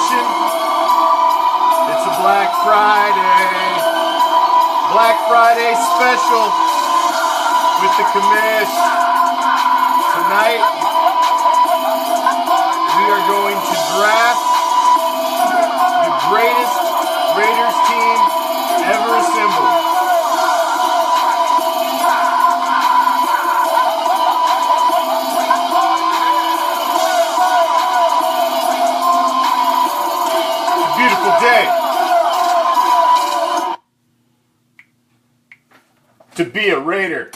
Nation. It's a Black Friday. Black Friday special with the commish. Tonight, we are going to draft the greatest Raiders team ever assembled. Beautiful day to be a Raider.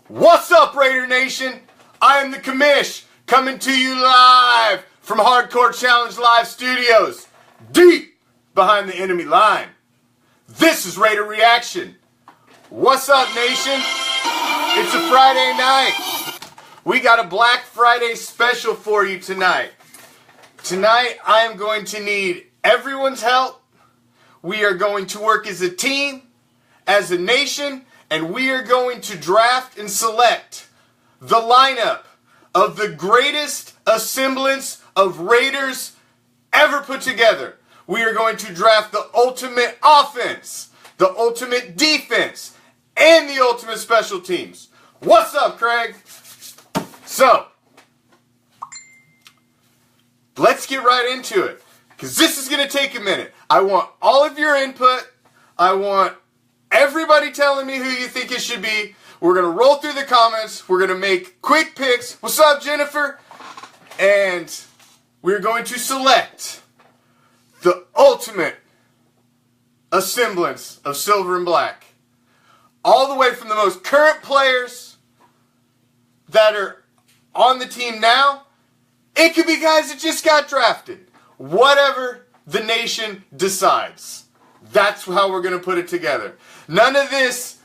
What's up, Raider Nation? I am the commish, coming to you live from Hardcore Challenge Live Studios, deep behind the enemy line. This is Raider Reaction. What's up, nation? It's a Friday night. We got a Black Friday special for you tonight. Tonight, I am going to need everyone's help. We are going to work as a team, as a nation, and we are going to draft and select the lineup of the greatest assemblance of Raiders ever put together. We are going to draft the ultimate offense, the ultimate defense, and the ultimate special teams. What's up, Craig? So, let's get right into it, because this is going to take a minute. I want all of your input. I want everybody telling me who you think it should be. We're going to roll through the comments. We're going to make quick picks. What's up, Jennifer? And we're going to select the ultimate assemblance of silver and black. All the way from the most current players that are on the team now. It could be guys that just got drafted. Whatever the nation decides. That's how we're going to put it together. None of this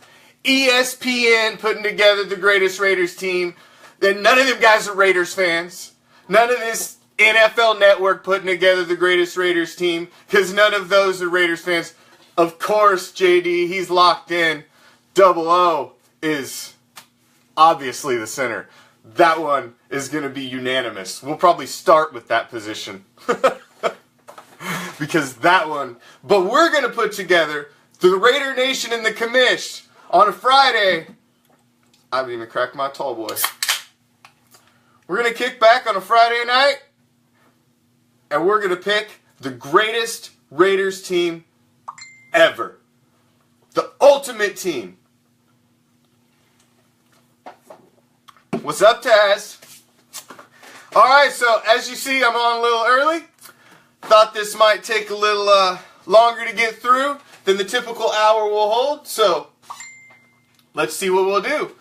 ESPN putting together the greatest Raiders team. Then none of them guys are Raiders fans. None of this NFL Network putting together the greatest Raiders team, because none of those are Raiders fans. Of course, JD, he's locked in. Double O is obviously the center. That one is going to be unanimous. We'll probably start with that position. Because that one. But we're going to put together the Raider Nation and the commish on a Friday. I haven't even cracked my tall boy. We're going to kick back on a Friday night. And we're going to pick the greatest Raiders team ever. The ultimate team. What's up, Taz? Alright, so as you see, I'm on a little early. Thought this might take a little longer to get through than the typical hour will hold. So, let's see what we'll do.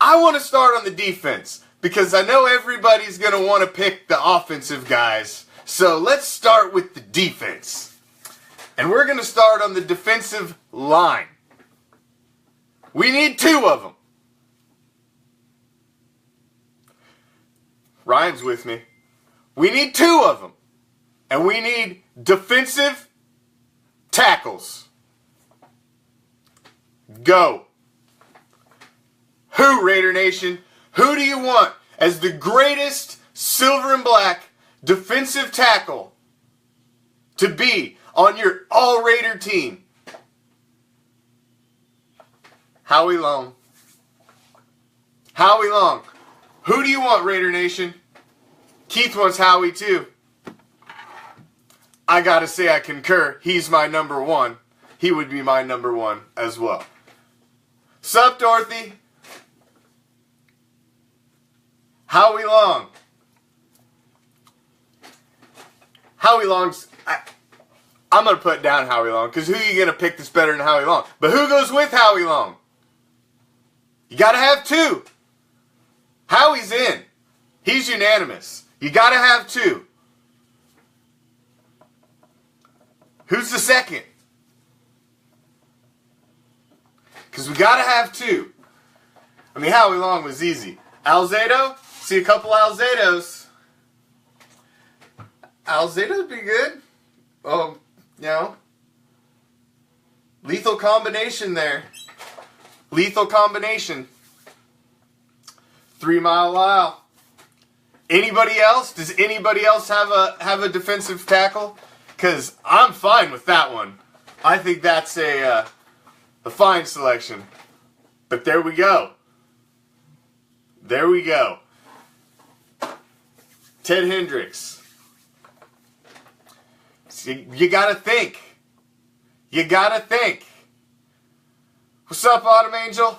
I want to start on the defense, because I know everybody's going to want to pick the offensive guys. So, let's start with the defense. And we're going to start on the defensive line. We need two of them. Ryan's with me. We need two of them. And we need defensive tackles. Go. Who, Raider Nation? Who do you want as the greatest silver and black defensive tackle to be on your all-Raider team? Howie Long. Howie Long. Who do you want, Raider Nation? Keith wants Howie too. I gotta say I concur. He's my number one. He would be my number one as well. Sup, Dorothy? Howie Long. Howie Long's... I'm going to put down Howie Long, because who are you going to pick that's better than Howie Long? But who goes with Howie Long? You got to have two. Howie's in. He's unanimous. You got to have two. Who's the second? Because we got to have two. I mean, Howie Long was easy. Alzado? See a couple Alzados. Alzado would be good. Oh, you know. Lethal combination there. Lethal combination. 3 Mile Lyle. Anybody else? Does anybody else have a defensive tackle? Because I'm fine with that one. I think that's a fine selection. But there we go. There we go. Ted Hendricks. See, you gotta think. You gotta think. What's up, Autumn Angel?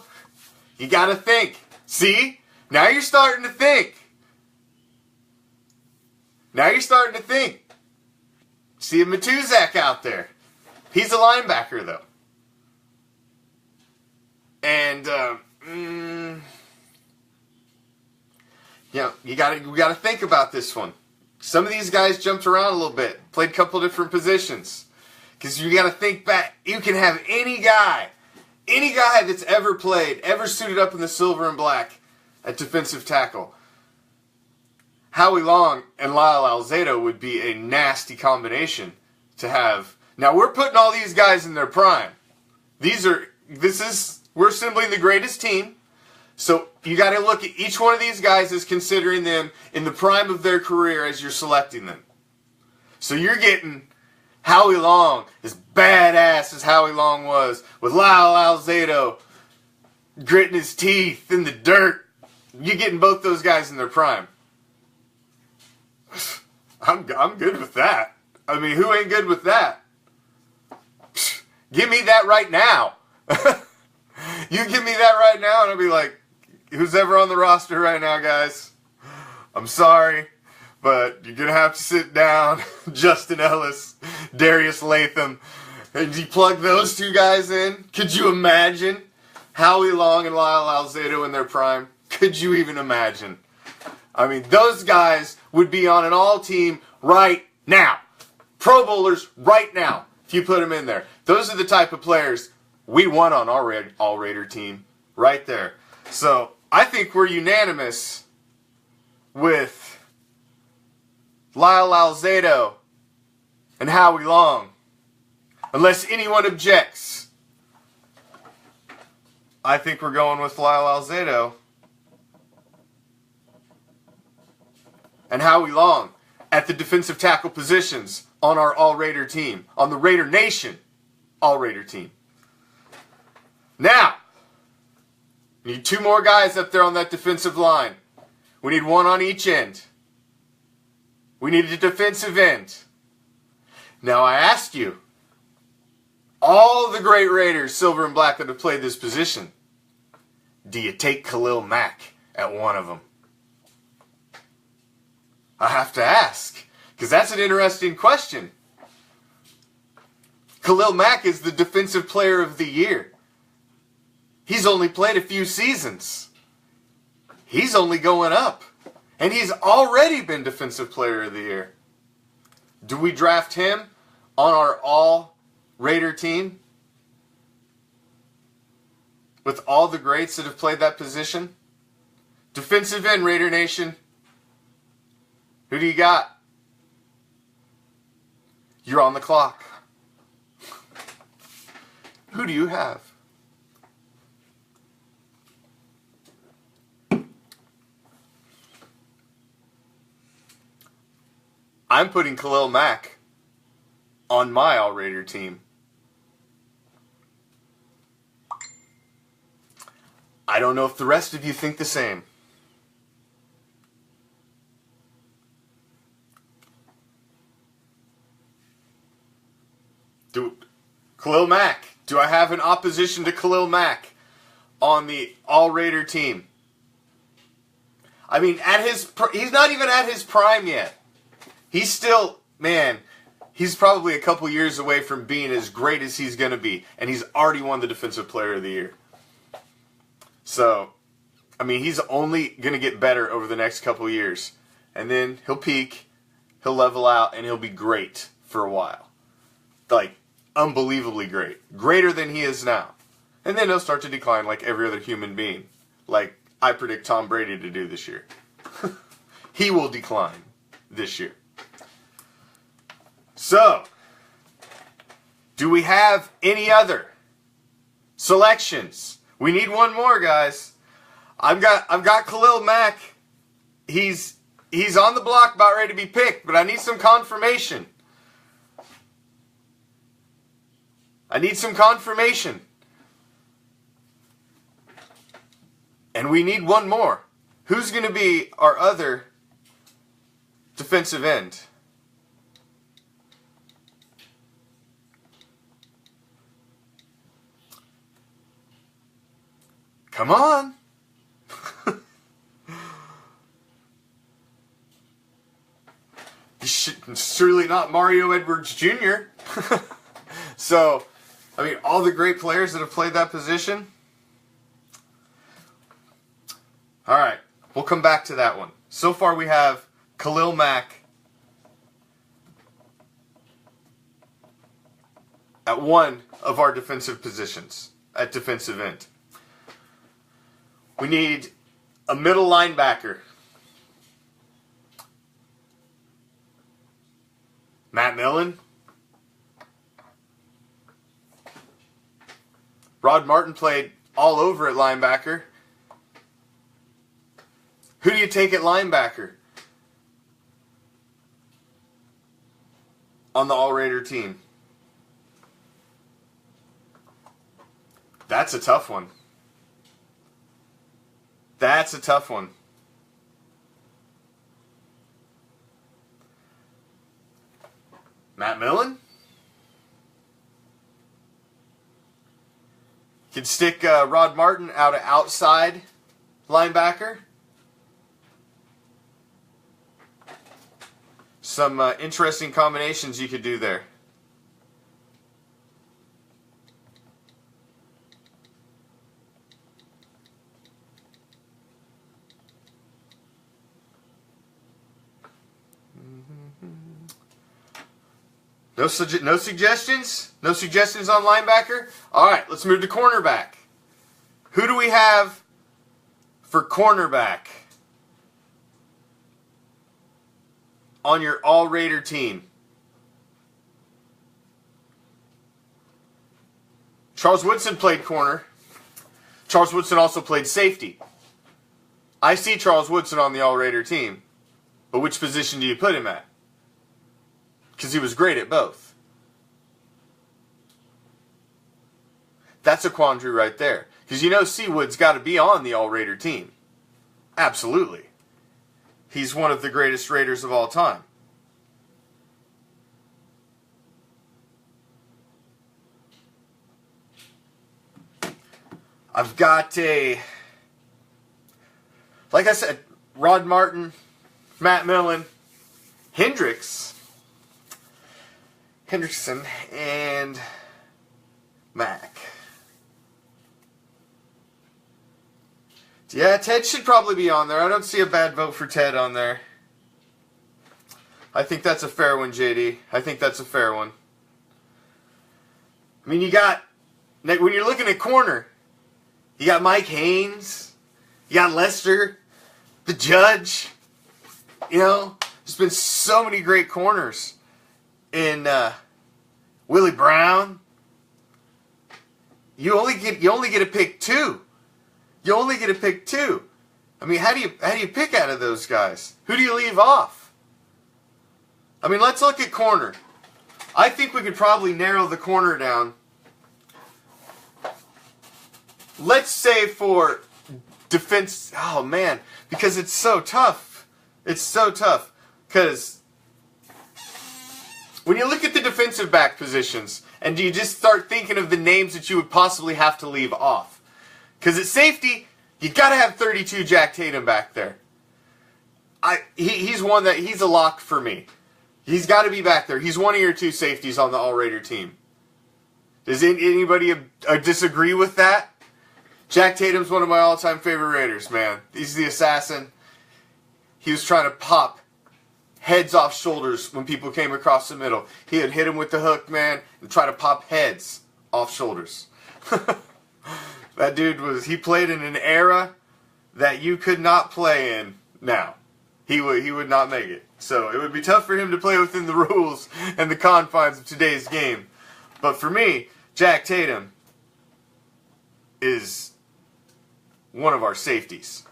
You gotta think. See? Now you're starting to think. Now you're starting to think. See a Matuzak out there. He's a linebacker, though. And, we gotta think about this one. Some of these guys jumped around a little bit, played a couple different positions. Because you gotta think back. You can have any guy that's ever played, ever suited up in the silver and black at defensive tackle. Howie Long and Lyle Alzado would be a nasty combination to have. Now we're putting all these guys in their prime. We're assembling the greatest team. So you got to look at each one of these guys as considering them in the prime of their career as you're selecting them. So you're getting Howie Long, as badass as Howie Long was, with Lyle Alzado gritting his teeth in the dirt. You're getting both those guys in their prime. I'm good with that. I mean, who ain't good with that? Give me that right now. You give me that right now and I'll be like, who's ever on the roster right now, guys? I'm sorry, but you're going to have to sit down. Justin Ellis, Darius Latham. And you plug those two guys in? Could you imagine Howie Long and Lyle Alzado in their prime? Could you even imagine? I mean, those guys would be on an all-team right now. Pro Bowlers right now, if you put them in there. Those are the type of players we want on our All-Raider team right there. So I think we're unanimous with Lyle Alzado and Howie Long. Unless anyone objects, I think we're going with Lyle Alzado and Howie Long at the defensive tackle positions on our All-Raider team, on the Raider Nation All-Raider team. Now, we need two more guys up there on that defensive line. We need one on each end. We need a defensive end. Now, I ask you, all the great Raiders, silver and black, that have played this position, do you take Khalil Mack at one of them? I have to ask, because that's an interesting question. Khalil Mack is the Defensive Player of the Year. He's only played a few seasons. He's only going up. And he's already been Defensive Player of the Year. Do we draft him on our All-Raider team? With all the greats that have played that position? Defensive end, Raider Nation. Who do you got? You're on the clock. Who do you have? I'm putting Khalil Mack on my All-Raider team. I don't know if the rest of you think the same. Khalil Mack. Do I have an opposition to Khalil Mack on the All-Raider team? I mean, he's not even at his prime yet. He's still, he's probably a couple years away from being as great as he's going to be. And he's already won the Defensive Player of the Year. So, I mean, he's only going to get better over the next couple years. And then he'll peak, he'll level out, and he'll be great for a while. Like, unbelievably great. Greater than he is now. And then he'll start to decline like every other human being. Like I predict Tom Brady to do this year. He will decline this year. So, do we have any other selections? We need one more, guys. I've got Khalil Mack. He's He's on the block about ready to be picked, but I need some confirmation. I need some confirmation. And we need one more. Who's going to be our other defensive end? Come on. Surely not Mario Edwards Jr. So, I mean, all the great players that have played that position. All right, we'll come back to that one. So far we have Khalil Mack at one of our defensive positions, at defensive end. We need a middle linebacker. Matt Millen. Rod Martin played all over at linebacker. Who do you take at linebacker on the All-Raider team? That's a tough one. That's a tough one. Matt Millen? Could stick Rod Martin out of outside linebacker. Some interesting combinations you could do there. No suggestions? No suggestions on linebacker? All right, let's move to cornerback. Who do we have for cornerback on your All-Raider team? Charles Woodson played corner. Charles Woodson also played safety. I see Charles Woodson on the All-Raider team, but which position do you put him at? Because he was great at both. That's a quandary right there. Because you know Seawood's got to be on the All-Raider team. Absolutely. He's one of the greatest Raiders of all time. I've got like I said, Rod Martin, Matt Millen, Hendrickson, and Mack. Yeah, Ted should probably be on there. I don't see a bad vote for Ted on there. I think that's a fair one, JD. I think that's a fair one. I mean, you got, when you're looking at corner, you got Mike Haynes, you got Lester, the Judge. You know, there's been so many great corners. In Willie Brown. You only get to pick two. You only get to pick two. I mean, how do you pick out of those guys? Who do you leave off? I mean, let's look at corner. I think we could probably narrow the corner down. Let's say for defense, oh man, because it's so tough. It's so tough because when you look at the defensive back positions, and do you just start thinking of the names that you would possibly have to leave off? Because at safety, you got to have 32 Jack Tatum back there. He's one that, he's a lock for me. He's got to be back there. He's one of your two safeties on the All-Raider team. Does anybody disagree with that? Jack Tatum's one of my all-time favorite Raiders, man. He's the assassin. He was trying to pop heads off shoulders when people came across the middle. He would hit him with the hook, man, and try to pop heads off shoulders. That dude he played in an era that you could not play in now. He would not make it. So it would be tough for him to play within the rules and the confines of today's game. But for me, Jack Tatum is one of our safeties.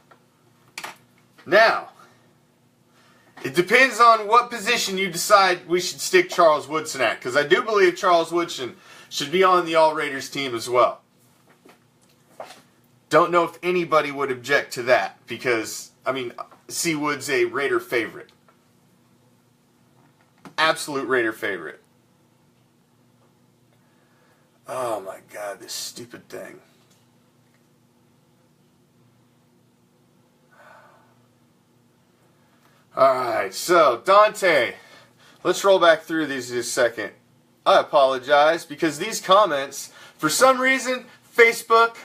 Now, It depends on what position you decide we should stick Charles Woodson at, because I do believe Charles Woodson should be on the All Raiders team as well. Don't know if anybody would object to that, because, I mean, C. Wood's a Raider favorite. Absolute Raider favorite. Oh my God, this stupid thing. Alright, so Dante, let's roll back through these just a second. I apologize because these comments, for some reason, Facebook,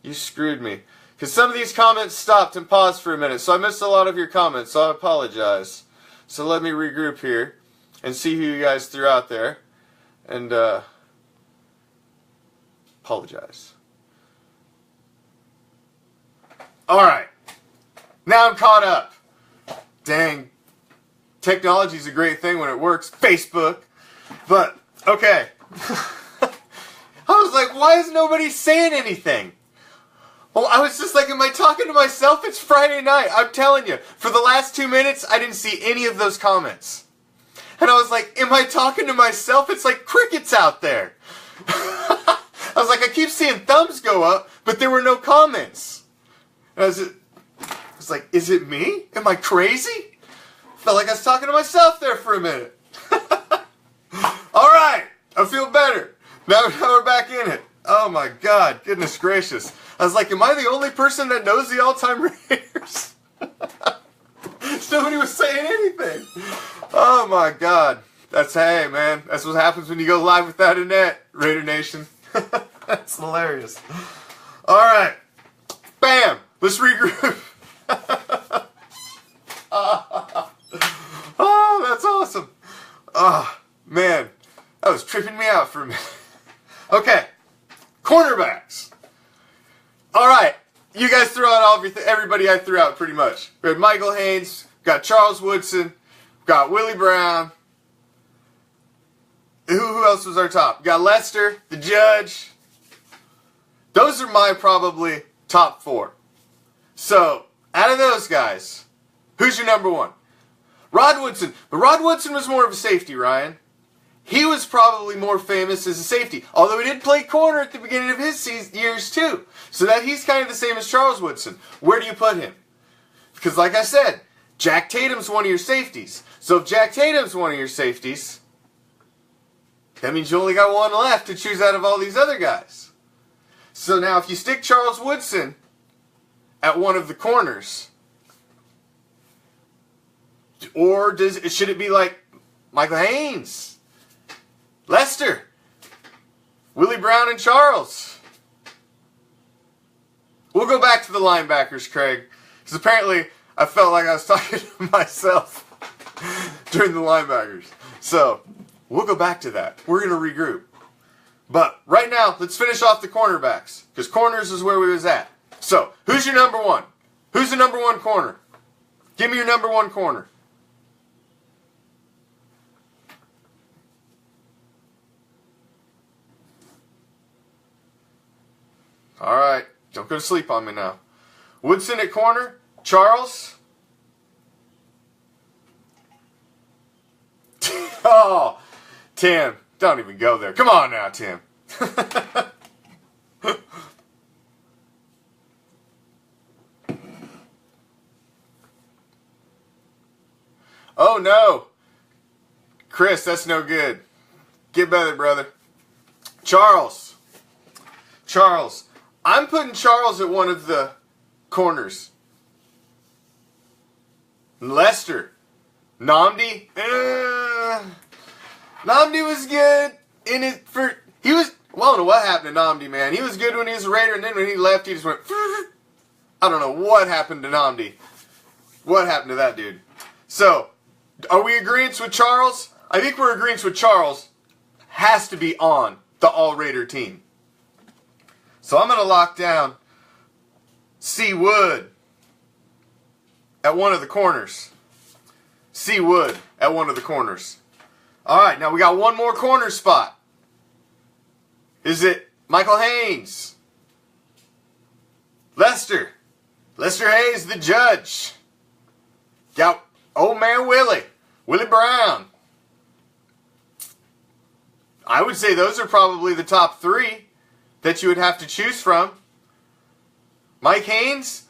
you screwed me. Because some of these comments stopped and paused for a minute, so I missed a lot of your comments, so I apologize. So let me regroup here and see who you guys threw out there. And, apologize. Alright. Now I'm caught up. Dang. Technology's a great thing when it works. Facebook. But, okay. I was like, why is nobody saying anything? Well, I was just like, am I talking to myself? It's Friday night. I'm telling you. For the last 2 minutes, I didn't see any of those comments. And I was like, am I talking to myself? It's like crickets out there. I was like, I keep seeing thumbs go up, but there were no comments. And I was like, is it me? Am I crazy? Felt like I was talking to myself there for a minute. Alright, I feel better. Now we're back in it. Oh my God, goodness gracious. I was like, am I the only person that knows the all-time Raiders? Nobody was saying anything. Oh my God. Hey man, that's what happens when you go live without a net, Raider Nation. That's hilarious. Alright. Bam! Let's regroup. Oh, that's awesome. Oh, man. That was tripping me out for a minute. Okay. Cornerbacks. Alright. You guys threw out everybody I threw out pretty much. We had Michael Haynes, got Charles Woodson, got Willie Brown. Who else was our top? We got Lester, the Judge. Those are my probably top 4. So, out of those guys, who's your number 1? Rod Woodson. But Rod Woodson was more of a safety, Ryan. He was probably more famous as a safety. Although he did play corner at the beginning of his years too. So that he's kind of the same as Charles Woodson. Where do you put him? Because like I said, Jack Tatum's one of your safeties. So if Jack Tatum's one of your safeties, that means you only got one left to choose out of all these other guys. So now if you stick Charles Woodson at one of the corners, or should it be like Michael Haynes, Lester, Willie Brown, and Charles? We'll go back to the linebackers, Craig, because apparently I felt like I was talking to myself during the linebackers. So we'll go back to that. We're going to regroup. But right now, let's finish off the cornerbacks, because corners is where we was at. So, who's your number 1? Who's the number 1 corner? Give me your number 1 corner. Alright, don't go to sleep on me now. Woodson at corner. Charles. Oh, Tim, don't even go there. Come on now, Tim. Oh no. Chris, that's no good. Get better, brother. Charles. I'm putting Charles at one of the corners. Lester. Nnamdi. Nnamdi was good in it for I don't know what happened to Nnamdi, man. He was good when he was a Raider, and then when he left, he just went. I don't know what happened to Nnamdi. What happened to that dude? So, are we agreeing with Charles? I think we're agreeing with Charles. Has to be on the All Raider team. So I'm going to lock down C. Wood at one of the corners. C. Wood at one of the corners. Alright, now we got one more corner spot. Is it Michael Haynes? Lester Hayes, the Judge? Got old man Willie Brown. I would say those are probably the top three that you would have to choose from. Mike Haynes,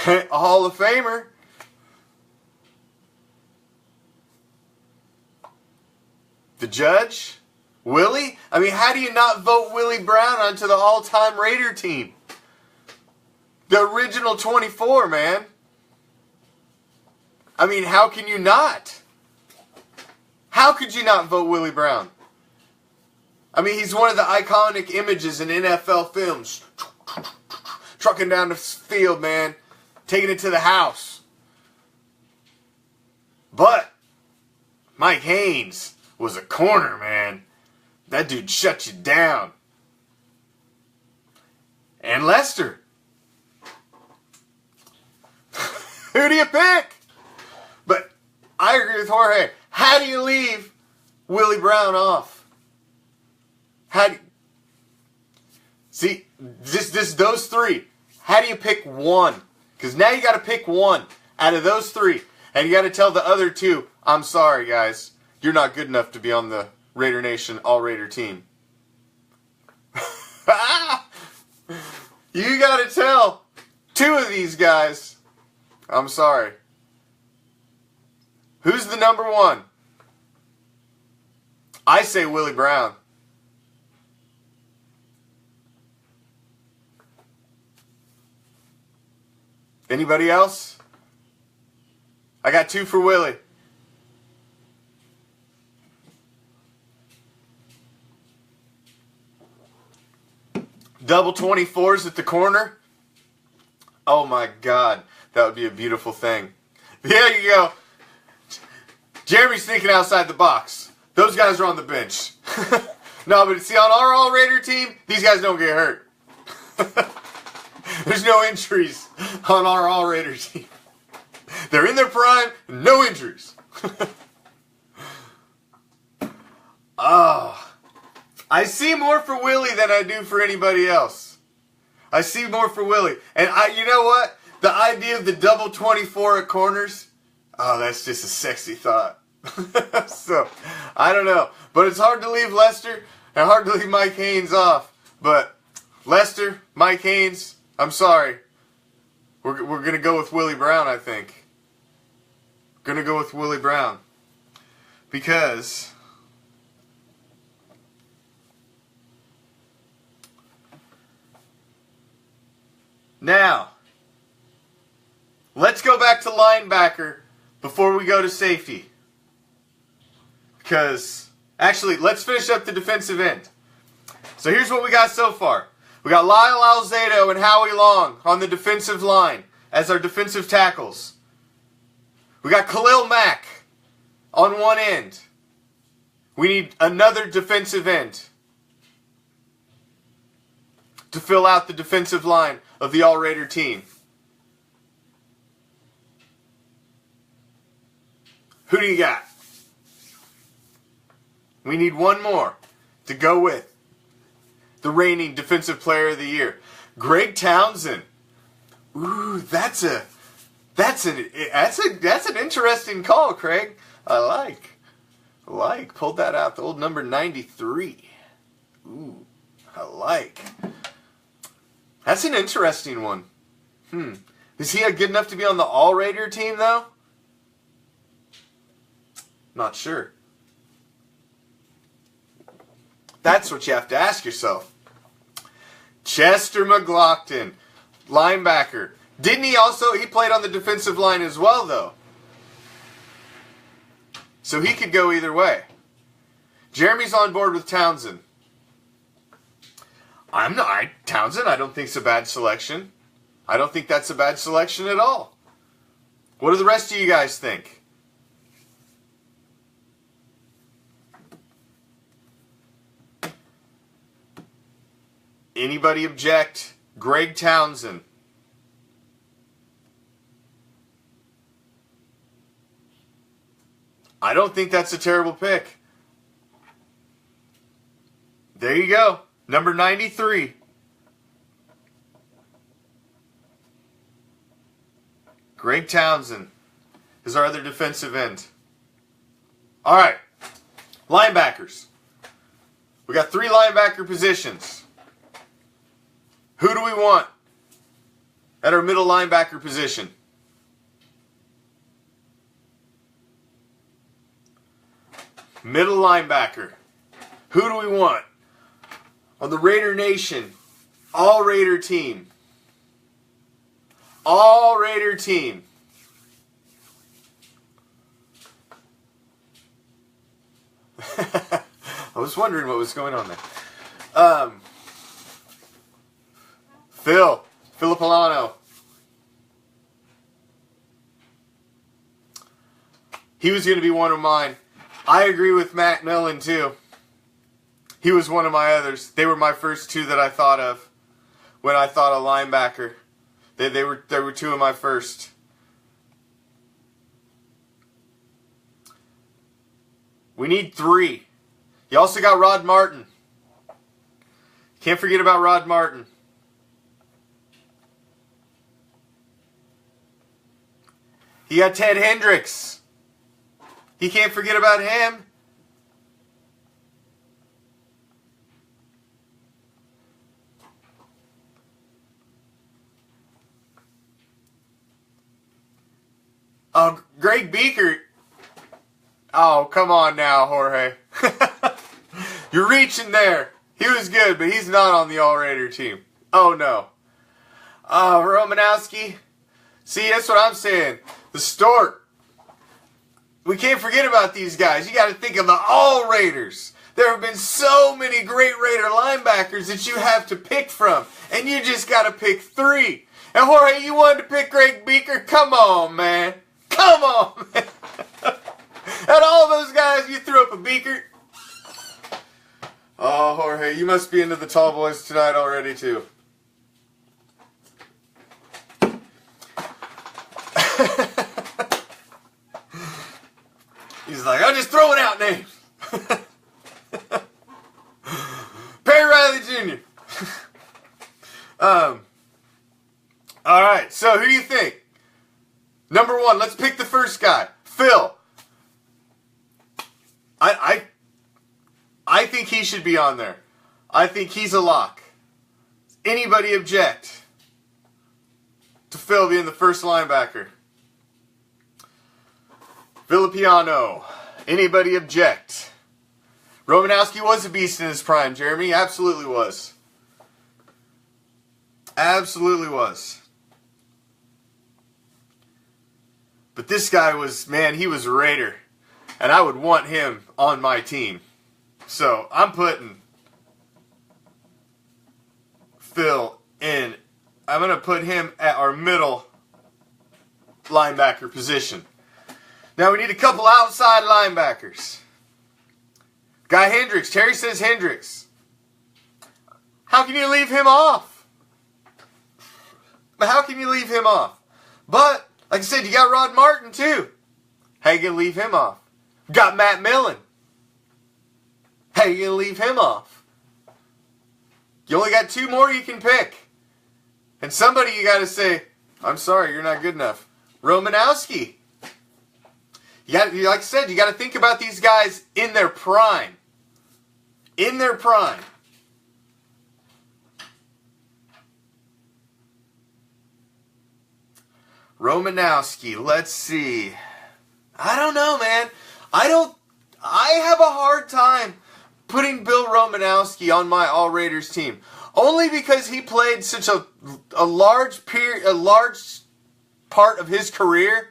a Hall of Famer. The Judge, Willie. I mean, how do you not vote Willie Brown onto the all-time Raider team? The original 24, man. I mean, how can you not? How could you not vote Willie Brown? I mean, he's one of the iconic images in NFL films. Trucking down the field, man. Taking it to the house. But Mike Haynes was a corner, man. That dude shut you down. And Lester. Who do you pick? But I agree with Jorge. How do you leave Willie Brown off? How do you... See, those three. How do you pick one? Because now you got to pick one out of those three. And you got to tell the other two, I'm sorry, guys. You're not good enough to be on the Raider Nation All-Raider team. You got to tell two of these guys, I'm sorry. Who's the number one? I say Willie Brown. Anybody else? I got two for Willie. Double 24s at the corner. Oh my God, that would be a beautiful thing. There you go. Jeremy's thinking outside the box. Those guys are on the bench. No, but see, on our All-Raider team, these guys don't get hurt. There's no injuries on our All-Raider team. They're in their prime, no injuries. Oh, I see more for Willie than I do for anybody else. I see more for Willie. And you know what? The idea of the double 24 at corners, oh, that's just a sexy thought. So, I don't know. But it's hard to leave Lester and hard to leave Mike Haynes off. But Lester, Mike Haynes, I'm sorry. We're going to go with Willie Brown, I think. Going to go with Willie Brown. Because now, let's go back to linebacker before we go to safety. Because, actually, let's finish up the defensive end. So here's what we got so far. We got Lyle Alzado and Howie Long on the defensive line as our defensive tackles. We got Khalil Mack on one end. We need another defensive end to fill out the defensive line of the All-Raider team. Who do you got? We need one more to go with the reigning Defensive Player of the Year, Greg Townsend. Ooh, that's an interesting call, Craig. I like. Pulled that out, the old number 93. Ooh, I like. That's an interesting one. Is he good enough to be on the All-Raider team, though? Not sure. That's what you have to ask yourself. Chester McLaughlin, linebacker. Didn't he also, he played on the defensive line as well, though. So he could go either way. Jeremy's on board with Townsend. Townsend, I don't think it's a bad selection. I don't think that's a bad selection at all. What do the rest of you guys think? Anybody object? Greg Townsend. I don't think that's a terrible pick. There you go. Number 93. Greg Townsend. is our other defensive end. All right, linebackers. We got 3 linebacker positions. Who do we want at our middle linebacker position? Middle linebacker. Who do we want on the Raider Nation All Raider team? All Raider team. I was wondering what was going on there. Philip Alano. He was going to be one of mine. I agree with Matt Millen too. He was one of my others. They were my first 2 that I thought of when I thought of linebacker. They were 2 of my first. We need 3. You also got Rod Martin. Can't forget about Rod Martin. You got Ted Hendricks. You can't forget about him. Oh, Greg Beaker. Oh, come on now, Jorge. You're reaching there. He was good, but he's not on the All Raider team. Oh, no. Romanowski. See, that's what I'm saying. The Stork. We can't forget about these guys. You got to think of the All Raiders. There have been so many great Raider linebackers that you have to pick from, and you just got to pick 3. And Jorge, you wanted to pick Greg Beaker? Come on, man. Come on, man. Out of all those guys, you threw up a Beaker. Oh, Jorge, you must be into the tall boys tonight already, too. He's like, I'm just throwing out names. Perry Riley Jr. All right, so who do you think? Number 1, let's pick the first guy. Phil. I think he should be on there. I think he's a lock. Anybody object to Phil being the first linebacker? Filipiano. Anybody object? Romanowski was a beast in his prime, Jeremy. Absolutely was. Absolutely was. But this guy was, man, he was a Raider. And I would want him on my team. So I'm putting Phil in. I'm going to put him at our middle linebacker position. Now we need a couple outside linebackers. Guy Hendricks. Terry says Hendricks. How can you leave him off? How can you leave him off? But, like I said, you got Rod Martin too. How you going to leave him off? Got Matt Millen. How you going to leave him off? You only got 2 more you can pick. And somebody you got to say, I'm sorry, you're not good enough. Romanowski. Like I said, you got to think about these guys in their prime. In their prime. Romanowski, let's see. I don't know, man. I have a hard time putting Bill Romanowski on my All Raiders team. Only because he played such a large part of his career.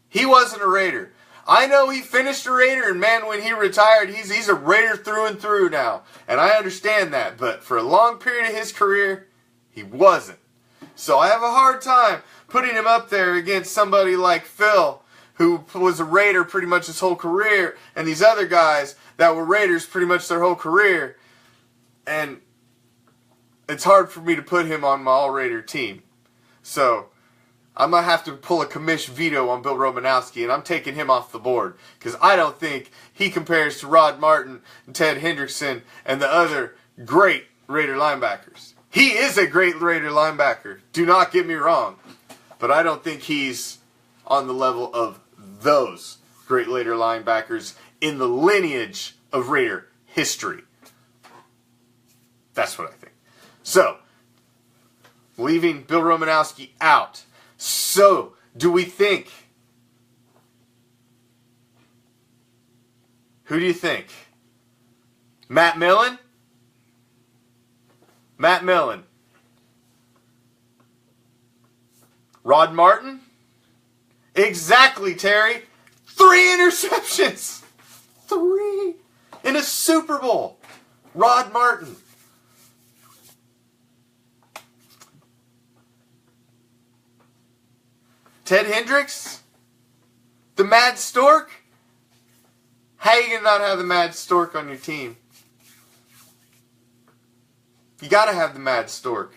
He wasn't a Raider. I know he finished a Raider, and man, when he retired, he's a Raider through and through now. And I understand that, but for a long period of his career, he wasn't. So I have a hard time putting him up there against somebody like Phil, who was a Raider pretty much his whole career, and these other guys that were Raiders pretty much their whole career. And it's hard for me to put him on my All-Raider team. So I'm going to have to pull a commish veto on Bill Romanowski, and I'm taking him off the board because I don't think he compares to Rod Martin and Ted Hendrickson and the other great Raider linebackers. He is a great Raider linebacker. Do not get me wrong. But I don't think he's on the level of those great Raider linebackers in the lineage of Raider history. That's what I think. So, leaving Bill Romanowski out. So, do we think? Who do you think? Matt Millen? Matt Millen. Rod Martin? Exactly, Terry. 3 interceptions. 3 in a Super Bowl. Rod Martin. Ted Hendricks? The Mad Stork? How you gonna not have the Mad Stork on your team? You gotta have the Mad Stork.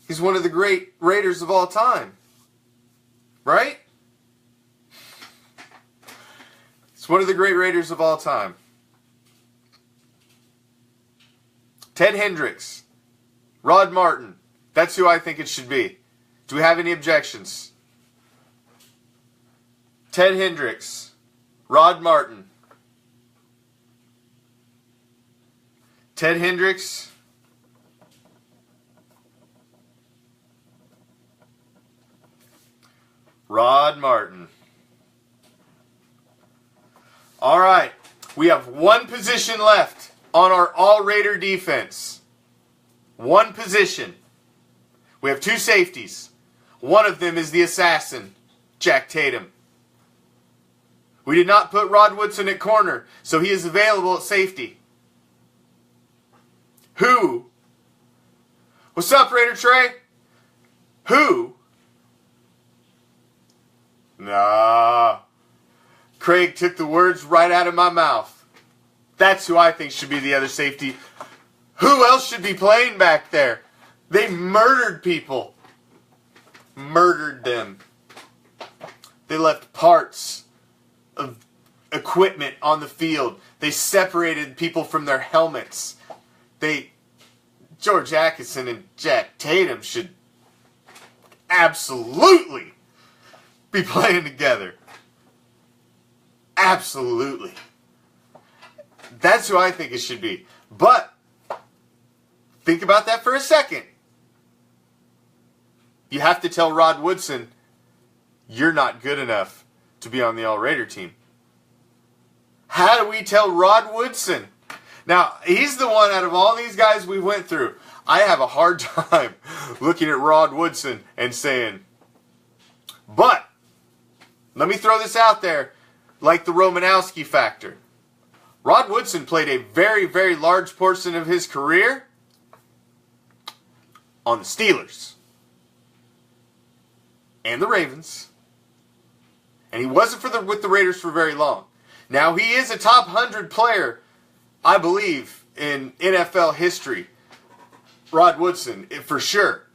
He's one of the great Raiders of all time. Right? It's one of the great Raiders of all time. Ted Hendricks. Rod Martin. That's who I think it should be. Do we have any objections? Ted Hendricks. Rod Martin. Ted Hendricks. Rod Martin. All right. We have one position left on our All-Raider defense. One position. We have 2 safeties. One of them is the assassin, Jack Tatum. We did not put Rod Woodson at corner, so he is available at safety. Who? What's up, Raider Trey? Who? Nah. Craig took the words right out of my mouth. That's who I think should be the other safety. Who else should be playing back there? They murdered people. Murdered them. They left parts of equipment on the field. They separated people from their helmets. George Atkinson and Jack Tatum should absolutely be playing together. Absolutely. That's who I think it should be. But think about that for a second. You have to tell Rod Woodson, you're not good enough to be on the All-Raider team. How do we tell Rod Woodson? Now, he's the one out of all these guys we went through. I have a hard time looking at Rod Woodson and saying, but, let me throw this out there, like the Romanowski factor. Rod Woodson played a very, very large portion of his career on the Steelers and the Ravens. And he wasn't with the Raiders for very long. Now, he is a top 100 player, I believe, in NFL history. Rod Woodson, for sure.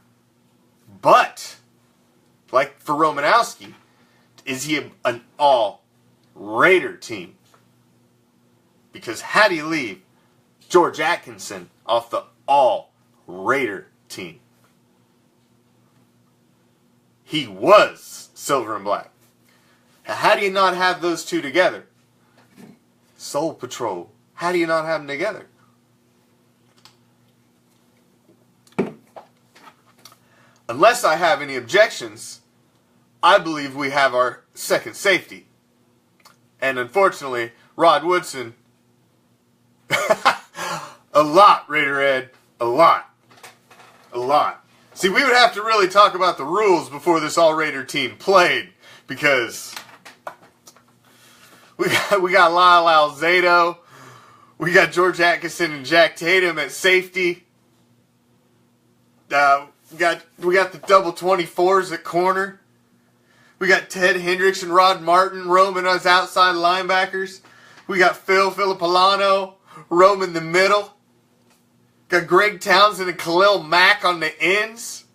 But, like for Romanowski, is he an all-Raider team? Because how do you leave George Atkinson off the all-Raider team? He was silver and black. How do you not have those two together? Soul Patrol. How do you not have them together? Unless I have any objections, I believe we have our second safety. And unfortunately, Rod Woodson, a lot, Raider Ed, a lot. A lot. See, we would have to really talk about the rules before this All-Raider team played, because we got Lyle Alzado, we got George Atkinson and Jack Tatum at safety. We got the double 24s at corner. We got Ted Hendricks and Rod Martin roaming as outside linebackers. We got Phil Filipolano roaming the middle. Got Greg Townsend and Khalil Mack on the ends.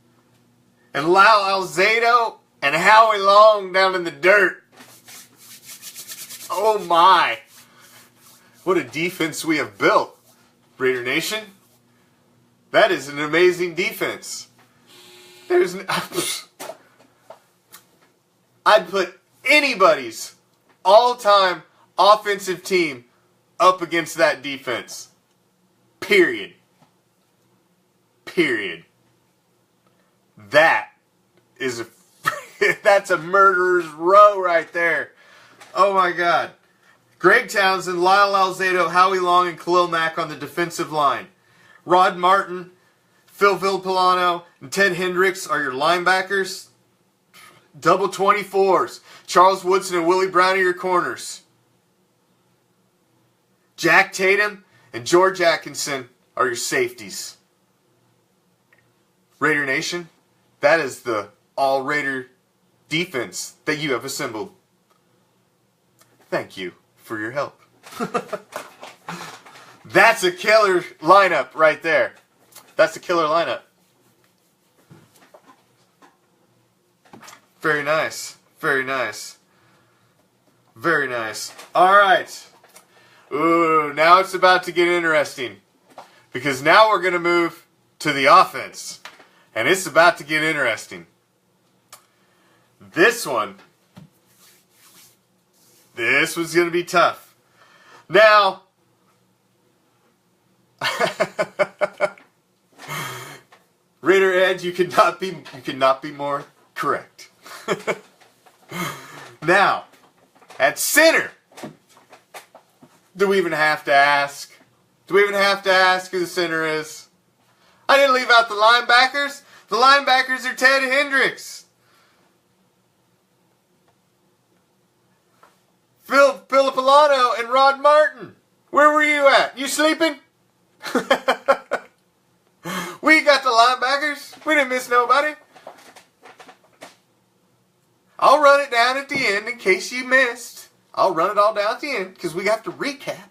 And Lyle Alzado and Howie Long down in the dirt. Oh my. What a defense we have built, Raider Nation. That is an amazing defense. I'd put anybody's all-time offensive team up against that defense. Period. Period. That is that's a murderer's row right there. Oh my God. Greg Townsend, Lyle Alzado, Howie Long, and Khalil Mack on the defensive line. Rod Martin, Phil Villapolano, and Ted Hendricks are your linebackers. Double 24s. Charles Woodson and Willie Brown are your corners. Jack Tatum and George Atkinson are your safeties. Raider Nation, that is the all-Raider defense that you have assembled. Thank you for your help. That's a killer lineup right there. That's a killer lineup. Very nice. Very nice. Very nice. All right. Ooh, now it's about to get interesting. Because now we're going to move to the offense. And it's about to get interesting. This was going to be tough. Now, Raider Edge, you could not be more correct. Now, at center, do we even have to ask? Do we even have to ask who the center is? I didn't leave out the linebackers. The linebackers are Ted Hendricks, Phil Villapolano, and Rod Martin. Where were you at? You sleeping? We got the linebackers. We didn't miss nobody. I'll run it down at the end in case you missed. I'll run it all down at the end because we have to recap.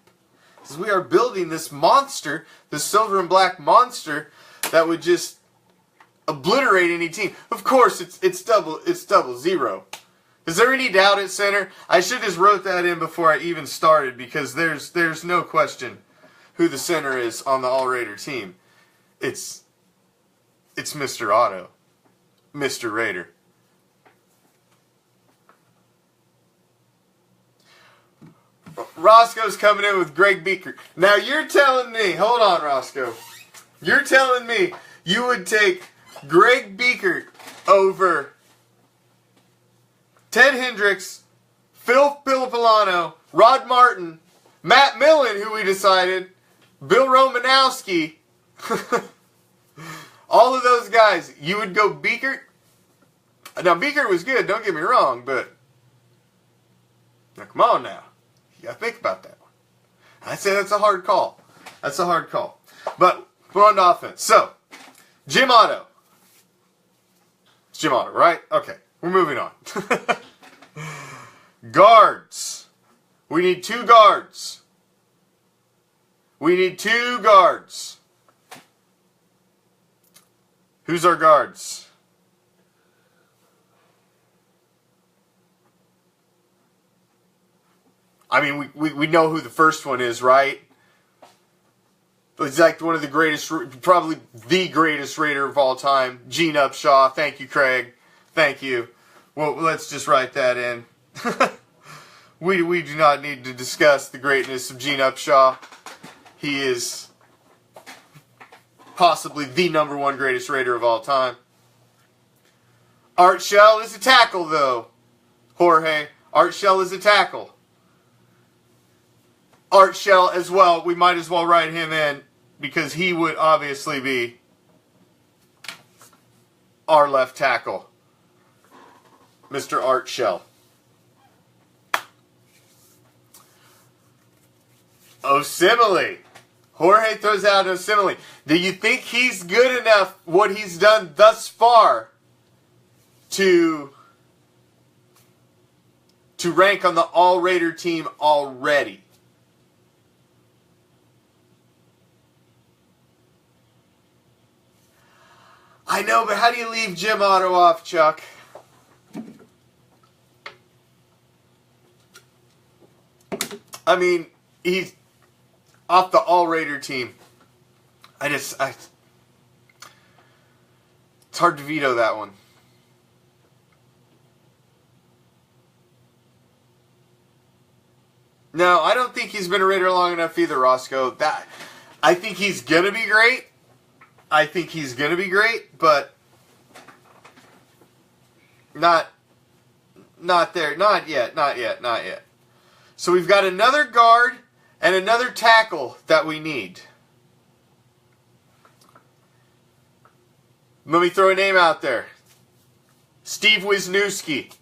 Because we are building this monster, this silver and black monster that would just obliterate any team. Of course, it's double zero. Is there any doubt at center? I should have just wrote that in before I even started because there's no question who the center is on the All-Raider team. It's Mr. Otto, Mr. Raider. Roscoe's coming in with Greg Beaker. Now you're telling me, hold on, Roscoe. You're telling me you would take Greg Beaker over Ted Hendricks, Phil Villapolano, Rod Martin, Matt Millen, who we decided, Bill Romanowski, all of those guys, you would go Beaker? Now, Beaker was good, don't get me wrong, but now come on now. You gotta think about that one. I say that's a hard call. That's a hard call. But we're on to offense. So, Jim Otto. It's Jim Otto, right? Okay, we're moving on. Guards. We need 2 guards. We need 2 guards. Who's our guards? I mean, we know who the first one is, right? It's like one of the greatest, probably the greatest Raider of all time, Gene Upshaw. Thank you, Craig. Thank you. Well, let's just write that in. We do not need to discuss the greatness of Gene Upshaw. He is possibly the #1 greatest Raider of all time. Art Shell is a tackle, though. Jorge, Art Shell is a tackle. Art Shell as well, we might as well write him in because he would obviously be our left tackle. Mr. Art Shell. Osimile. Jorge throws out Osimile. Do you think he's good enough, what he's done thus far, to rank on the All-Raider team already? I know, but how do you leave Jim Otto off, Chuck? I mean, he's off the All-Raider team. It's hard to veto that one. No, I don't think he's been a Raider long enough either, Roscoe. I think he's going to be great. But not there. Not yet. So we've got another guard and another tackle that we need. Let me throw a name out there. Steve Wisniewski.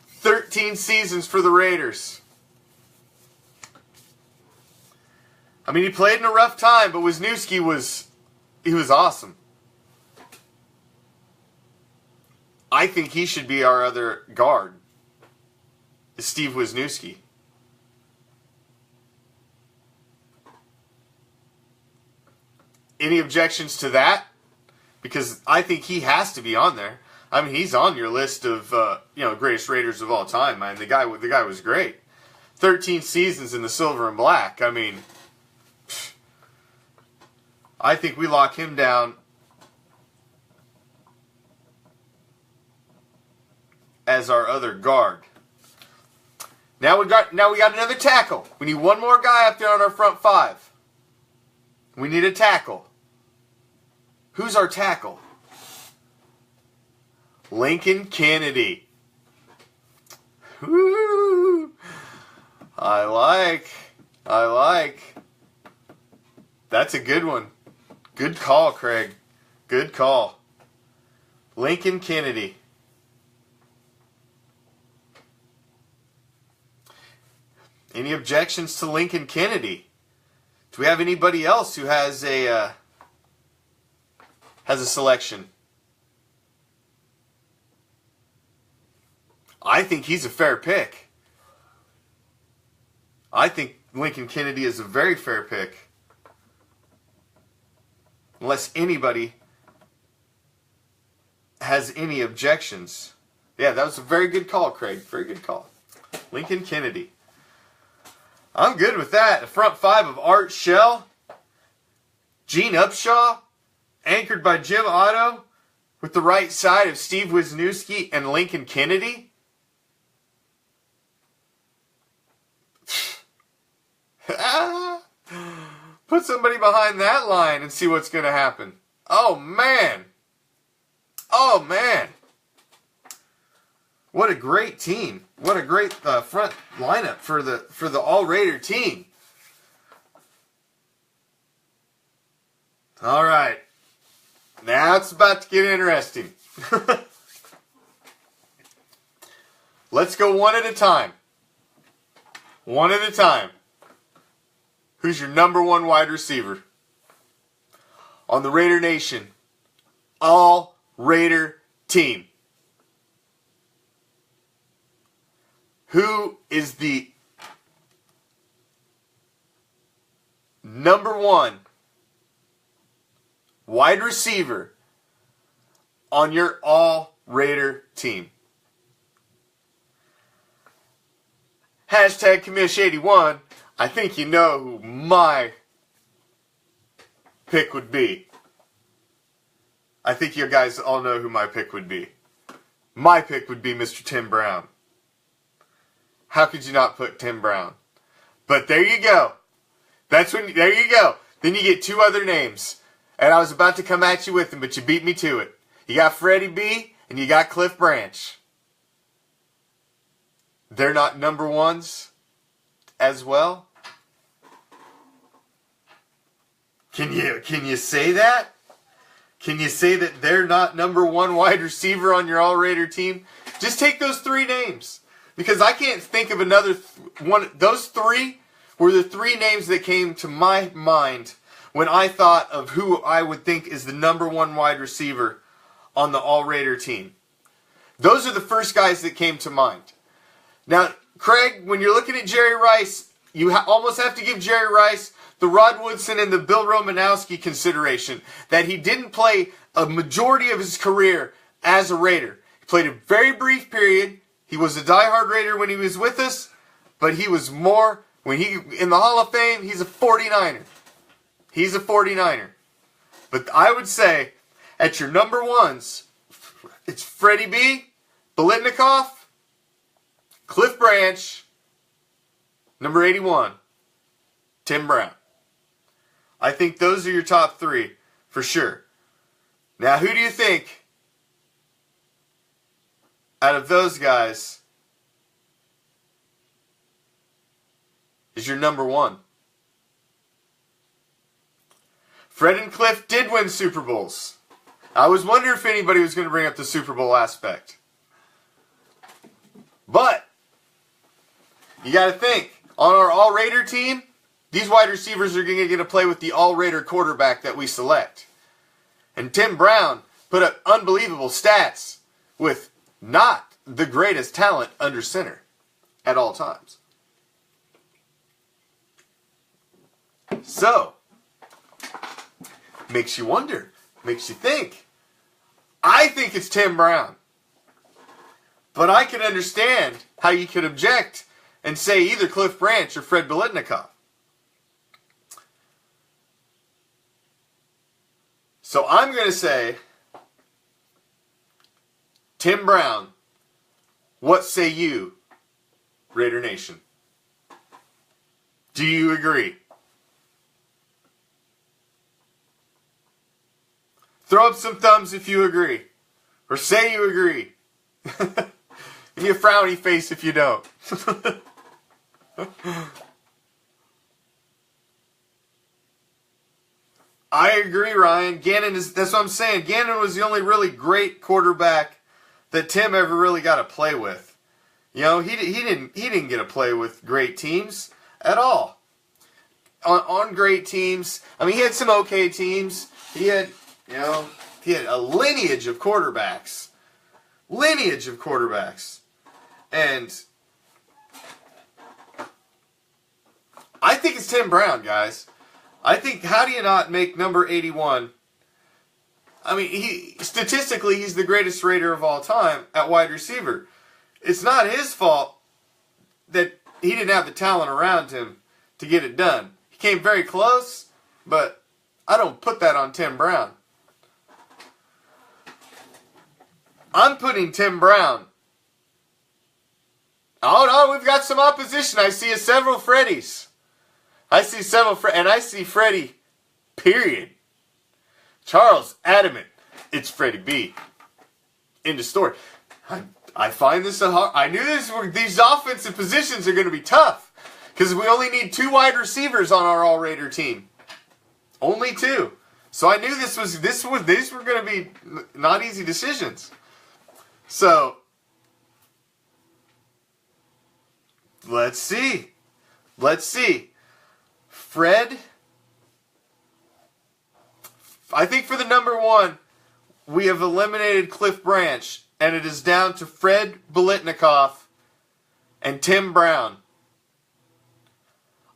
13 seasons for the Raiders. I mean, he played in a rough time, but Wisniewski was awesome. I think he should be our other guard. Steve Wisniewski. Any objections to that? Because I think he has to be on there. I mean, he's on your list of greatest Raiders of all time, man. The guy was great. 13 seasons in the silver and black. I mean, I think we lock him down as our other guard. Now we got another tackle. We need one more guy up there on our front five. We need a tackle. Who's our tackle? Lincoln Kennedy. Woo! I like. That's a good one. Good call, Craig. Good call. Lincoln Kennedy. Any objections to Lincoln Kennedy? Do we have anybody else who has a selection? I think he's a fair pick. I think Lincoln Kennedy is a very fair pick. Unless anybody has any objections. Yeah, that was a very good call, Craig. Very good call. Lincoln Kennedy. I'm good with that. The front five of Art Shell, Gene Upshaw, anchored by Jim Otto, with the right side of Steve Wisniewski and Lincoln Kennedy. Put somebody behind that line and see what's going to happen. Oh, man. Oh, man. What a great team. What a great front lineup for the All-Raider team. All right. Now it's about to get interesting. Let's go one at a time. One at a time. Who's your number one wide receiver on the Raider Nation All-Raider team? Who is the number one wide receiver on your All-Raider team? Hashtag Commish81. I think you know who my pick would be. I think you guys all know who my pick would be. My pick would be Mr. Tim Brown. How could you not put Tim Brown? But there you go. There you go. Then you get two other names. And I was about to come at you with them, but you beat me to it. You got Freddie B and you got Cliff Branch. They're not number ones as well? Can you say that? Can you say that they're not number one wide receiver on your All-Raider team? Just take those three names. Because I can't think of another one. Those three were the three names that came to my mind when I thought of who I would think is the number one wide receiver on the All-Raider team. Those are the first guys that came to mind. Now, Craig, when you're looking at Jerry Rice, you almost have to give Jerry Rice the Rod Woodson and the Bill Romanowski consideration that he didn't play a majority of his career as a Raider. He played a very brief period. He was a diehard Raider when he was with us, but he was more, when he in the Hall of Fame, he's a 49er. He's a 49er. But I would say, at your number ones, it's Freddie B, Biletnikoff, Cliff Branch. Number 81, Tim Brown. I think those are your top three for sure. Now, who do you think out of those guys is your number one? Fred and Cliff did win Super Bowls. I was wondering if anybody was going to bring up the Super Bowl aspect. But you got to think, on our All-Raider team, these wide receivers are going to get to play with the All-Raider quarterback that we select. And Tim Brown put up unbelievable stats with not the greatest talent under center at all times. So, makes you wonder, makes you think. I think it's Tim Brown. But I can understand how you could object and say either Cliff Branch or Fred Biletnikoff. So I'm going to say Tim Brown. What say you, Raider Nation? Do you agree? Throw up some thumbs if you agree. Or say you agree. Give me a frowny face if you don't. I agree, Ryan. Gannon is, that's what I'm saying. Gannon was the only really great quarterback that Tim ever really got to play with. You know, he didn't get to play with great teams at all. On great teams, I mean, he had some okay teams. He had a lineage of quarterbacks. And I think it's Tim Brown, guys. I think, how do you not make number 81? I mean, statistically, he's the greatest Raider of all time at wide receiver. It's not his fault that he didn't have the talent around him to get it done. He came very close, but I don't put that on Tim Brown. I'm putting Tim Brown. Oh no, we've got some opposition. I see several Freddies. And I see Freddie, period. Charles, adamant, it's Freddie B. End of story. I find this I knew these offensive positions are going to be tough because we only need 2 wide receivers on our All-Raider team. Only 2. So I knew these were going to be not easy decisions. So let's see. Fred, I think for the number 1, we have eliminated Cliff Branch, and it is down to Fred Biletnikoff and Tim Brown.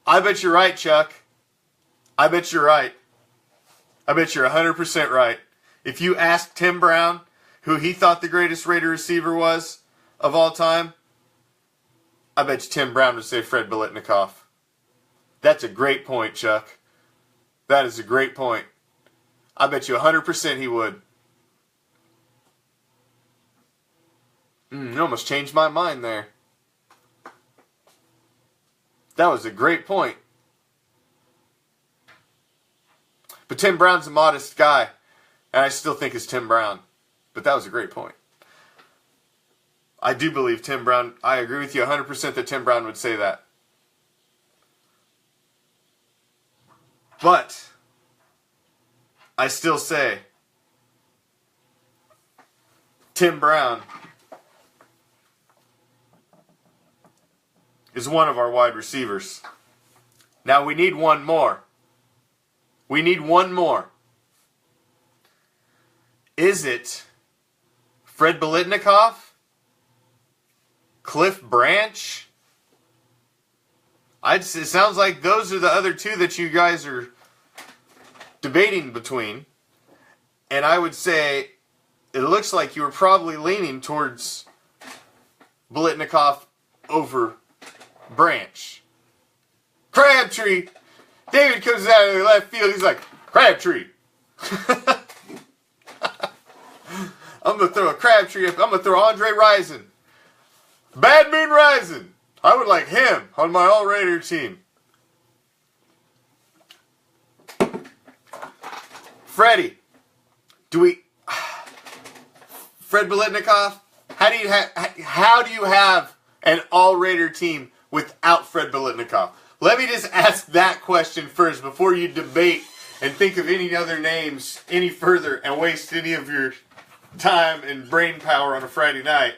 I bet you're right, Chuck. I bet you're right. I bet you're 100% right. If you asked Tim Brown who he thought the greatest Raider receiver was of all time, I bet you Tim Brown would say Fred Biletnikoff. That's a great point, Chuck. That is a great point. I bet you 100% he would. You almost changed my mind there. That was a great point. But Tim Brown's a modest guy, and I still think it's Tim Brown. But that was a great point. I do believe Tim Brown, I agree with you 100% that Tim Brown would say that. But I still say Tim Brown is one of our wide receivers. Now we need one more. We need one more. Is it Fred Biletnikoff? Cliff Branch? It sounds like those are the other 2 that you guys are debating between. And I would say it looks like you were probably leaning towards Biletnikoff over Branch. Crabtree! David comes out of the left field. He's like, Crabtree! I'm going to throw a Crabtree up. I'm going to throw Andre Rison. Bad Moon Rising. I would like him on my All-Raider team. Freddie. Fred Biletnikoff? How do you have an All-Raider team without Fred Biletnikoff? Let me just ask that question first before you debate and think of any other names any further and waste any of your time and brain power on a Friday night.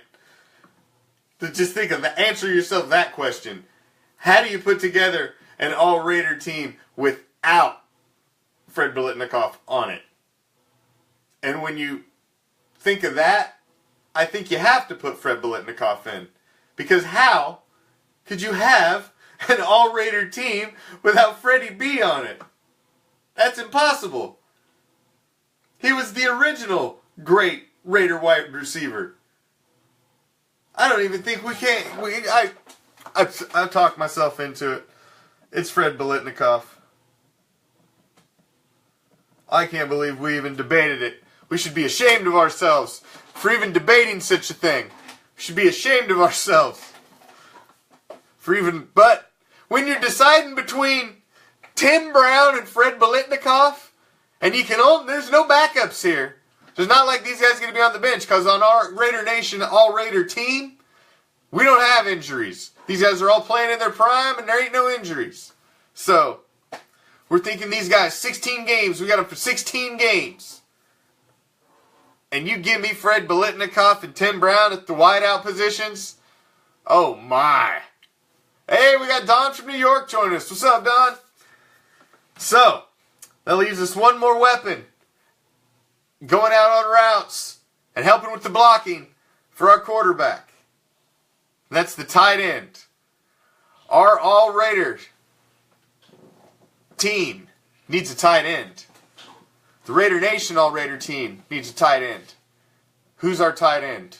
Just think of answer yourself that question. How do you put together an All-Raider team without Fred Biletnikoff on it? And when you think of that, I think you have to put Fred Biletnikoff in. Because how could you have an All-Raider team without Freddie B on it? That's impossible. He was the original great Raider wide receiver. I don't even think we can. I talked myself into it. It's Fred Biletnikoff. I can't believe we even debated it. We should be ashamed of ourselves for even debating such a thing. We should be ashamed of ourselves. But when you're deciding between Tim Brown and Fred Biletnikoff, and there's no backups here. It's not like these guys are going to be on the bench, because on our Raider Nation All-Raider team, we don't have injuries. These guys are all playing in their prime, and there ain't no injuries. So, we're thinking these guys, 16 games, we got them for 16 games. And you give me Fred Biletnikoff and Tim Brown at the wideout positions? Oh my. Hey, we got Don from New York joining us. What's up, Don? So, that leaves us one more weapon. Going out on routes and helping with the blocking for our quarterback. And that's the tight end. Our All-Raider team needs a tight end. The Raider Nation All-Raider team needs a tight end. Who's our tight end?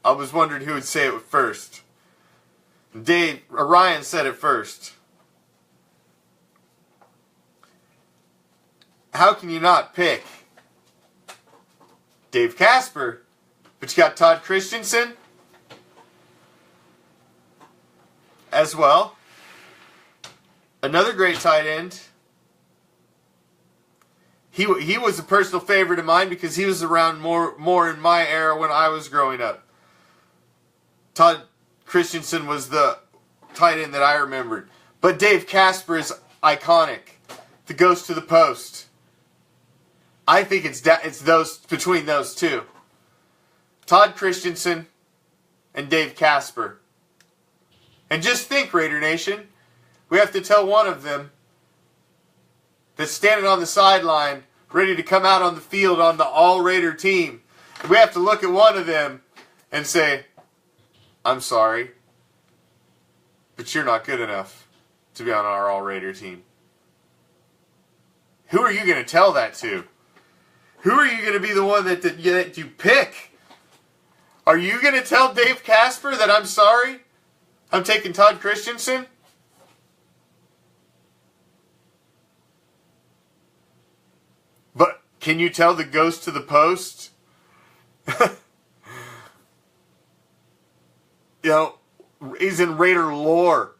I was wondering who would say it first. Ryan said it first. How can you not pick Dave Casper? But you got Todd Christensen as well. Another great tight end. He was a personal favorite of mine because he was around more in my era when I was growing up. Todd Christensen was the tight end that I remembered. But Dave Casper is iconic. The ghost to the post. I think it's those between those two. Todd Christensen and Dave Casper. And just think, Raider Nation, we have to tell one of them that's standing on the sideline, ready to come out on the field on the All-Raider team. And we have to look at one of them and say, I'm sorry, but you're not good enough to be on our All-Raider team. Who are you going to tell that to? Who are you going to be the one that you pick? Are you going to tell Dave Casper that I'm sorry? I'm taking Todd Christensen? But can you tell the ghost to the post? He's in Raider lore.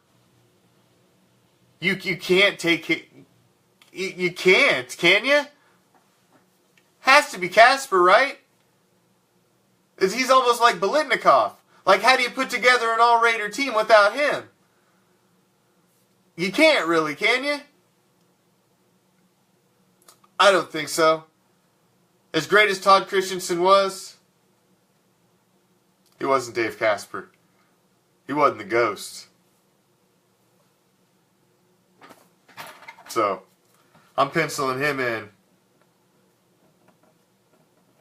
You can't take it. You can't, can you? Has to be Casper, right? He's almost like Biletnikoff. Like, how do you put together an All-Raider team without him? You can't really, can you? I don't think so. As great as Todd Christensen was, he wasn't Dave Casper. He wasn't the ghost. So, I'm penciling him in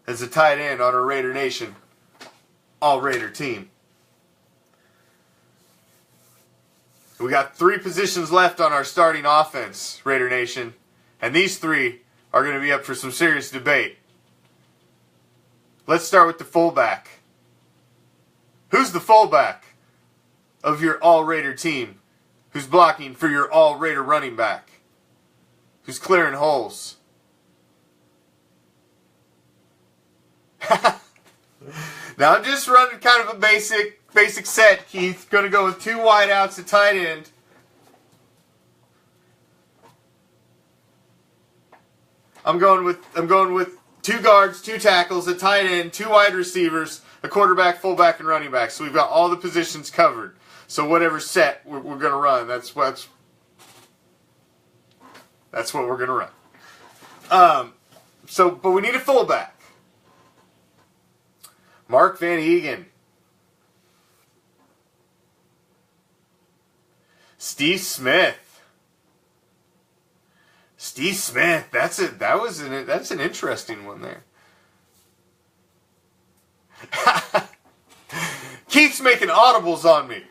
as a tight end on our Raider Nation All-Raider team. We got 3 positions left on our starting offense, Raider Nation. And these 3 are going to be up for some serious debate. Let's start with the fullback. Who's the fullback of your All-Raider team? Who's blocking for your All-Raider running back? Who's clearing holes? Now I'm just running kind of a basic set, Keith. Going to go with 2 wideouts at tight end. I'm going with 2 guards, 2 tackles, a tight end, 2 wide receivers, a quarterback, fullback, and running back. So we've got all the positions covered. So whatever set we're going to run, that's what we're going to run. But we need a fullback. Mark Van Eegen. Steve Smith. Steve Smith. That's an interesting one there. Keith's making audibles on me.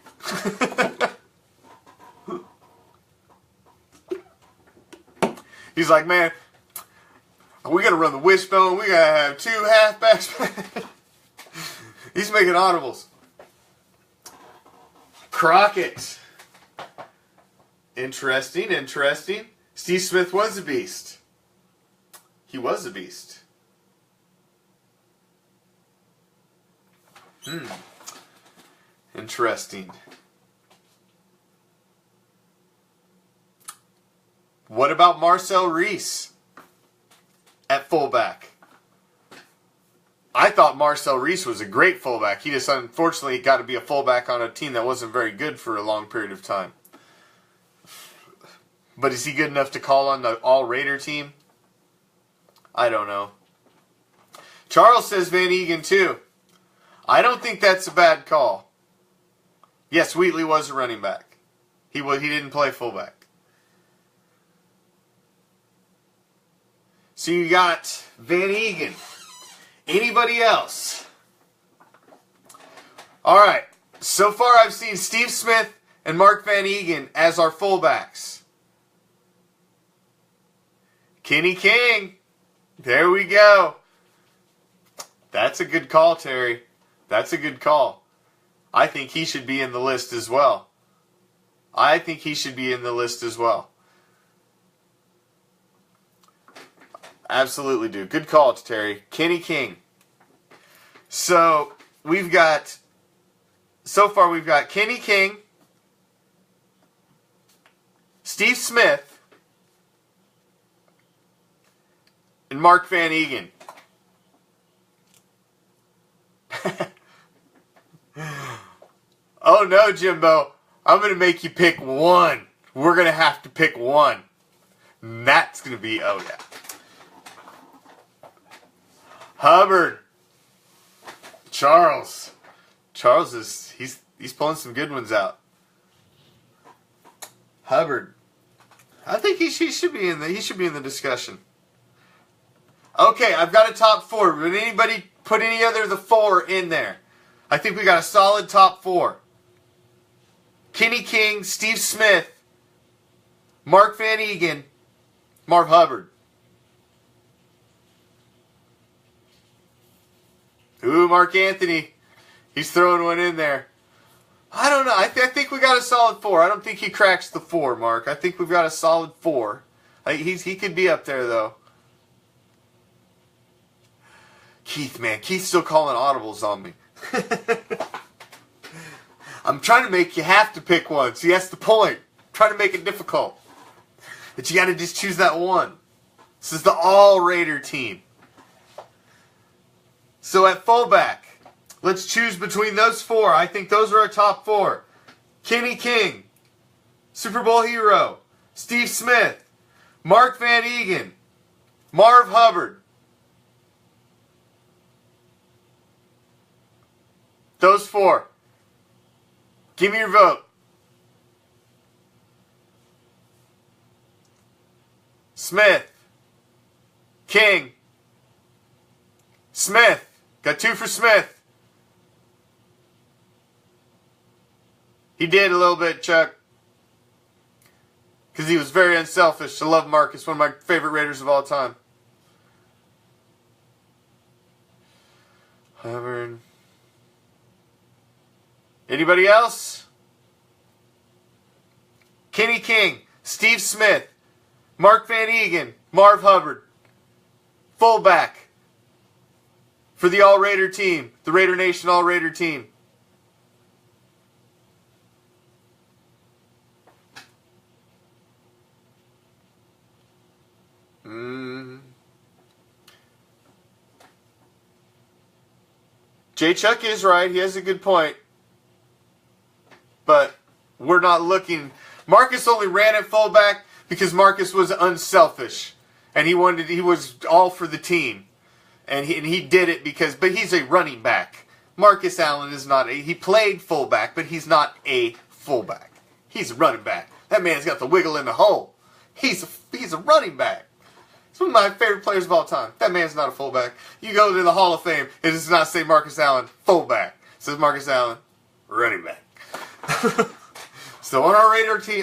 He's like, man, we gotta run the wishbone. We gotta have 2 halfbacks. He's making audibles. Crockett. Interesting. Steve Smith was a beast. He was a beast. Interesting. What about Marcel Reese at fullback? I thought Marcel Reese was a great fullback. He just unfortunately got to be a fullback on a team that wasn't very good for a long period of time. But is he good enough to call on the all-Raider team? I don't know. Charles says Van Eegen too. I don't think that's a bad call. Yes, Wheatley was a running back. He didn't play fullback. So you got Van Eegen. Anybody else? All right. So far I've seen Steve Smith and Mark Van Eegen as our fullbacks. Kenny King. There we go. That's a good call, Terry. That's a good call. I think he should be in the list as well. Absolutely do. Good call, Terry. Kenny King. So we've got Kenny King, Steve Smith, and Mark Van Eegen. Oh no, Jimbo. I'm going to make you pick one. We're going to have to pick one. And that's going to be, oh yeah. Hubbard. Charles is he's pulling some good ones out. Hubbard. I think he should be in the discussion. Okay, I've got a top 4. Would anybody put any other of the 4 in there? I think we got a solid top 4. Kenny King, Steve Smith, Mark Van Eegen, Marv Hubbard. Ooh, Mark Anthony. He's throwing one in there. I don't know. I think we got a solid 4. I don't think he cracks the 4, Mark. I think we've got a solid 4. He could be up there, though. Keith, man. Keith's still calling audibles on me. I'm trying to make you have to pick one. See, that's the point. I'm trying to make it difficult. But you got to just choose that one. This is the all-Raider team. So at fullback, let's choose between those 4. I think those are our top 4. Kenny King, Super Bowl hero, Steve Smith, Mark Van Eegen, Marv Hubbard. Those 4. Give me your vote. Smith, King, Smith. Got 2 for Smith. He did a little bit, Chuck. Because he was very unselfish. I love Marcus, one of my favorite Raiders of all time. Hubbard. Anybody else? Kenny King, Steve Smith, Mark Van Eegen, Marv Hubbard. Fullback. for the All Raider team, the Raider Nation All Raider team. J. Chuck is right. He has a good point. But we're not looking. Marcus only ran at fullback because Marcus was unselfish. And he was all for the team. And he did it but he's a running back. Marcus Allen is not he played fullback, but he's not a fullback. He's a running back. That man's got the wiggle in the hole. He's a running back. He's one of my favorite players of all time. That man's not a fullback. You go to the Hall of Fame, it does not say Marcus Allen, fullback. It says Marcus Allen, running back. So on our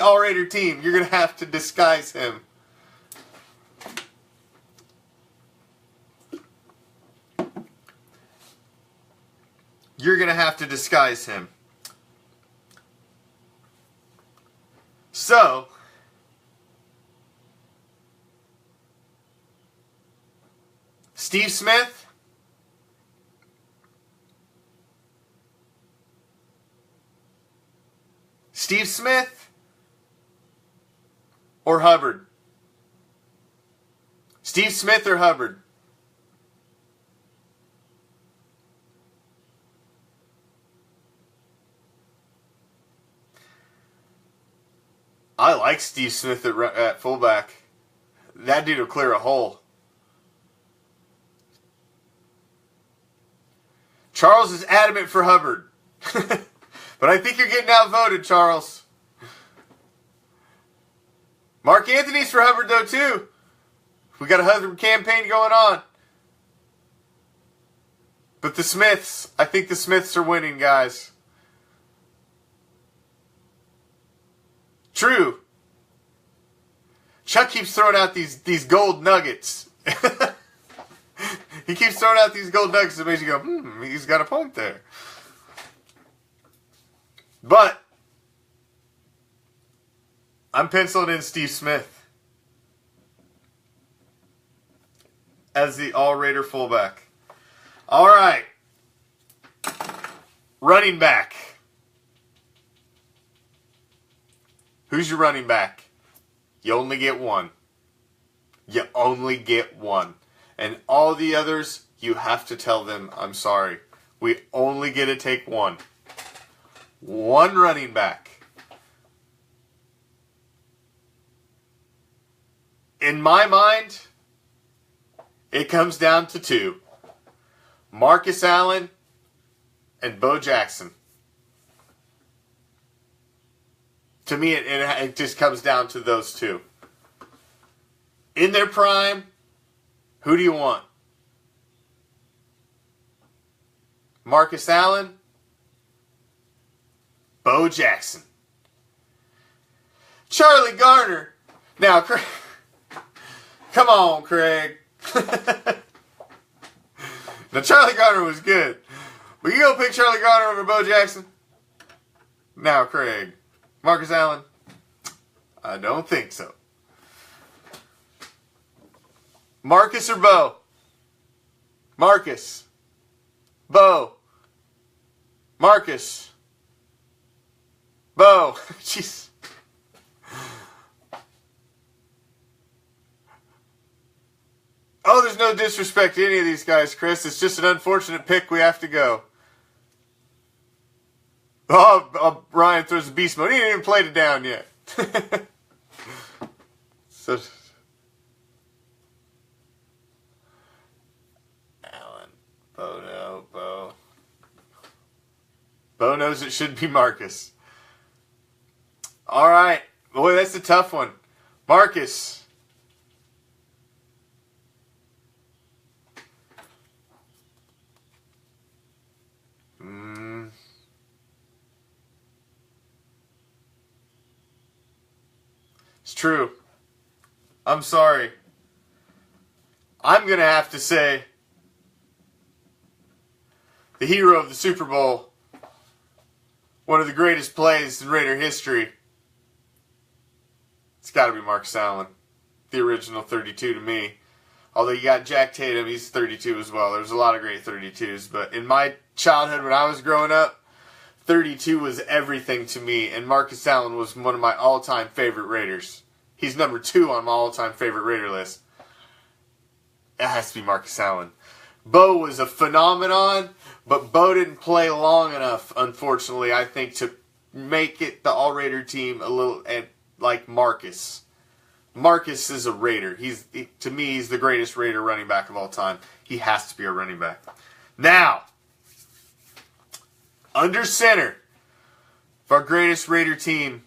All Raider team, you're going to have to disguise him. You're going to have to disguise him. So, Steve Smith, or Hubbard? Steve Smith or Hubbard? I like Steve Smith at fullback. That dude will clear a hole. Charles is adamant for Hubbard. But I think you're getting outvoted, Charles. Mark Anthony's for Hubbard, though, too. We got a Hubbard campaign going on. But the Smiths, I think the Smiths are winning, guys. True. Chuck keeps throwing out these gold nuggets. He keeps throwing out these gold nuggets that makes you go, he's got a point there. But I'm penciling in Steve Smith as the All Raider fullback. All right. Running back. Who's your running back? You only get one. You only get one. And all the others, you have to tell them, I'm sorry. We only get to take one. One running back. In my mind, it comes down to two. Marcus Allen and Bo Jackson. To me, it just comes down to those two. In their prime, who do you want? Marcus Allen? Bo Jackson. Charlie Garner. Now, Craig, come on, Craig. Now, Charlie Garner was good. But you gonna pick Charlie Garner over Bo Jackson? Now, Craig. Marcus Allen? I don't think so. Marcus or Bo? Marcus. Bo. Marcus. Bo. Jeez. Oh, there's no disrespect to any of these guys, Chris. It's just an unfortunate pick. We have to go. Oh, Ryan throws a beast mode. He ain't even played it down yet. So, Allen, Bo. Bo knows it should be Marcus. All right. Boy, that's a tough one. Marcus. It's true. I'm sorry. I'm going to have to say the hero of the Super Bowl, one of the greatest plays in Raider history. It's got to be Marcus Allen, the original 32 to me. Although you got Jack Tatum, he's 32 as well. There's a lot of great 32s. But in my childhood when I was growing up, 32 was everything to me. And Marcus Allen was one of my all-time favorite Raiders. He's number 2 on my all-time favorite Raider list. It has to be Marcus Allen. Bo was a phenomenon, but Bo didn't play long enough, unfortunately, I think, to make it the all-Raider team a little like Marcus. Marcus is a Raider. To me, he's the greatest Raider running back of all time. He has to be a running back. Now, under center for our greatest Raider team,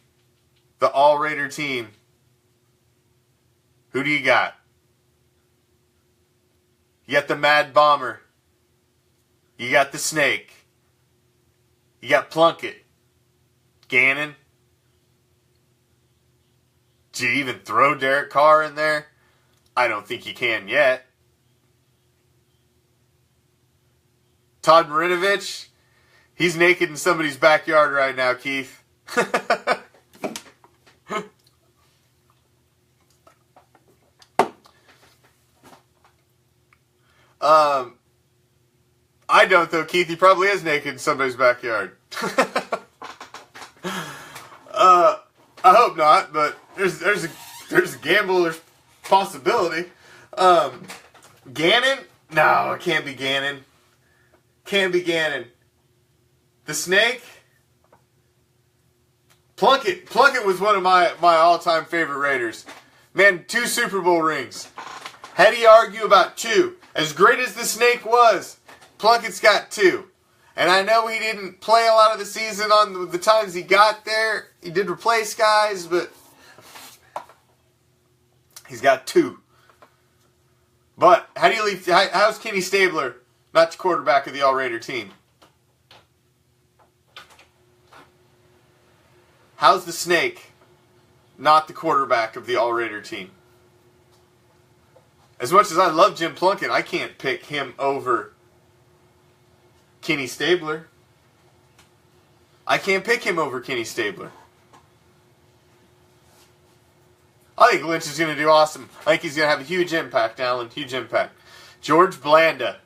the all-Raider team, who do you got? You got the Mad Bomber. You got the Snake. You got Plunkett. Gannon. Do you even throw Derek Carr in there? I don't think you can yet. Todd Marinovich. He's naked in somebody's backyard right now, Keith. I don't though, Keith. He probably is naked in somebody's backyard. I hope not, but there's a gamble, there's possibility. Gannon? No, it can't be Gannon. Can't be Gannon. The Snake? Plunkett was one of my all-time favorite Raiders. Man, 2 Super Bowl rings. How do you argue about 2? As great as the Snake was, Plunkett's got 2. And I know he didn't play a lot of the season on the times he got there. He did replace guys, but he's got 2. But how do you leave? How's Kenny Stabler not the quarterback of the All-Raider team? How's the Snake not the quarterback of the All-Raider team? As much as I love Jim Plunkett, I can't pick him over Kenny Stabler. I can't pick him over Kenny Stabler. I think Lynch is going to do awesome. I think he's going to have a huge impact, Alan. Huge impact. George Blanda.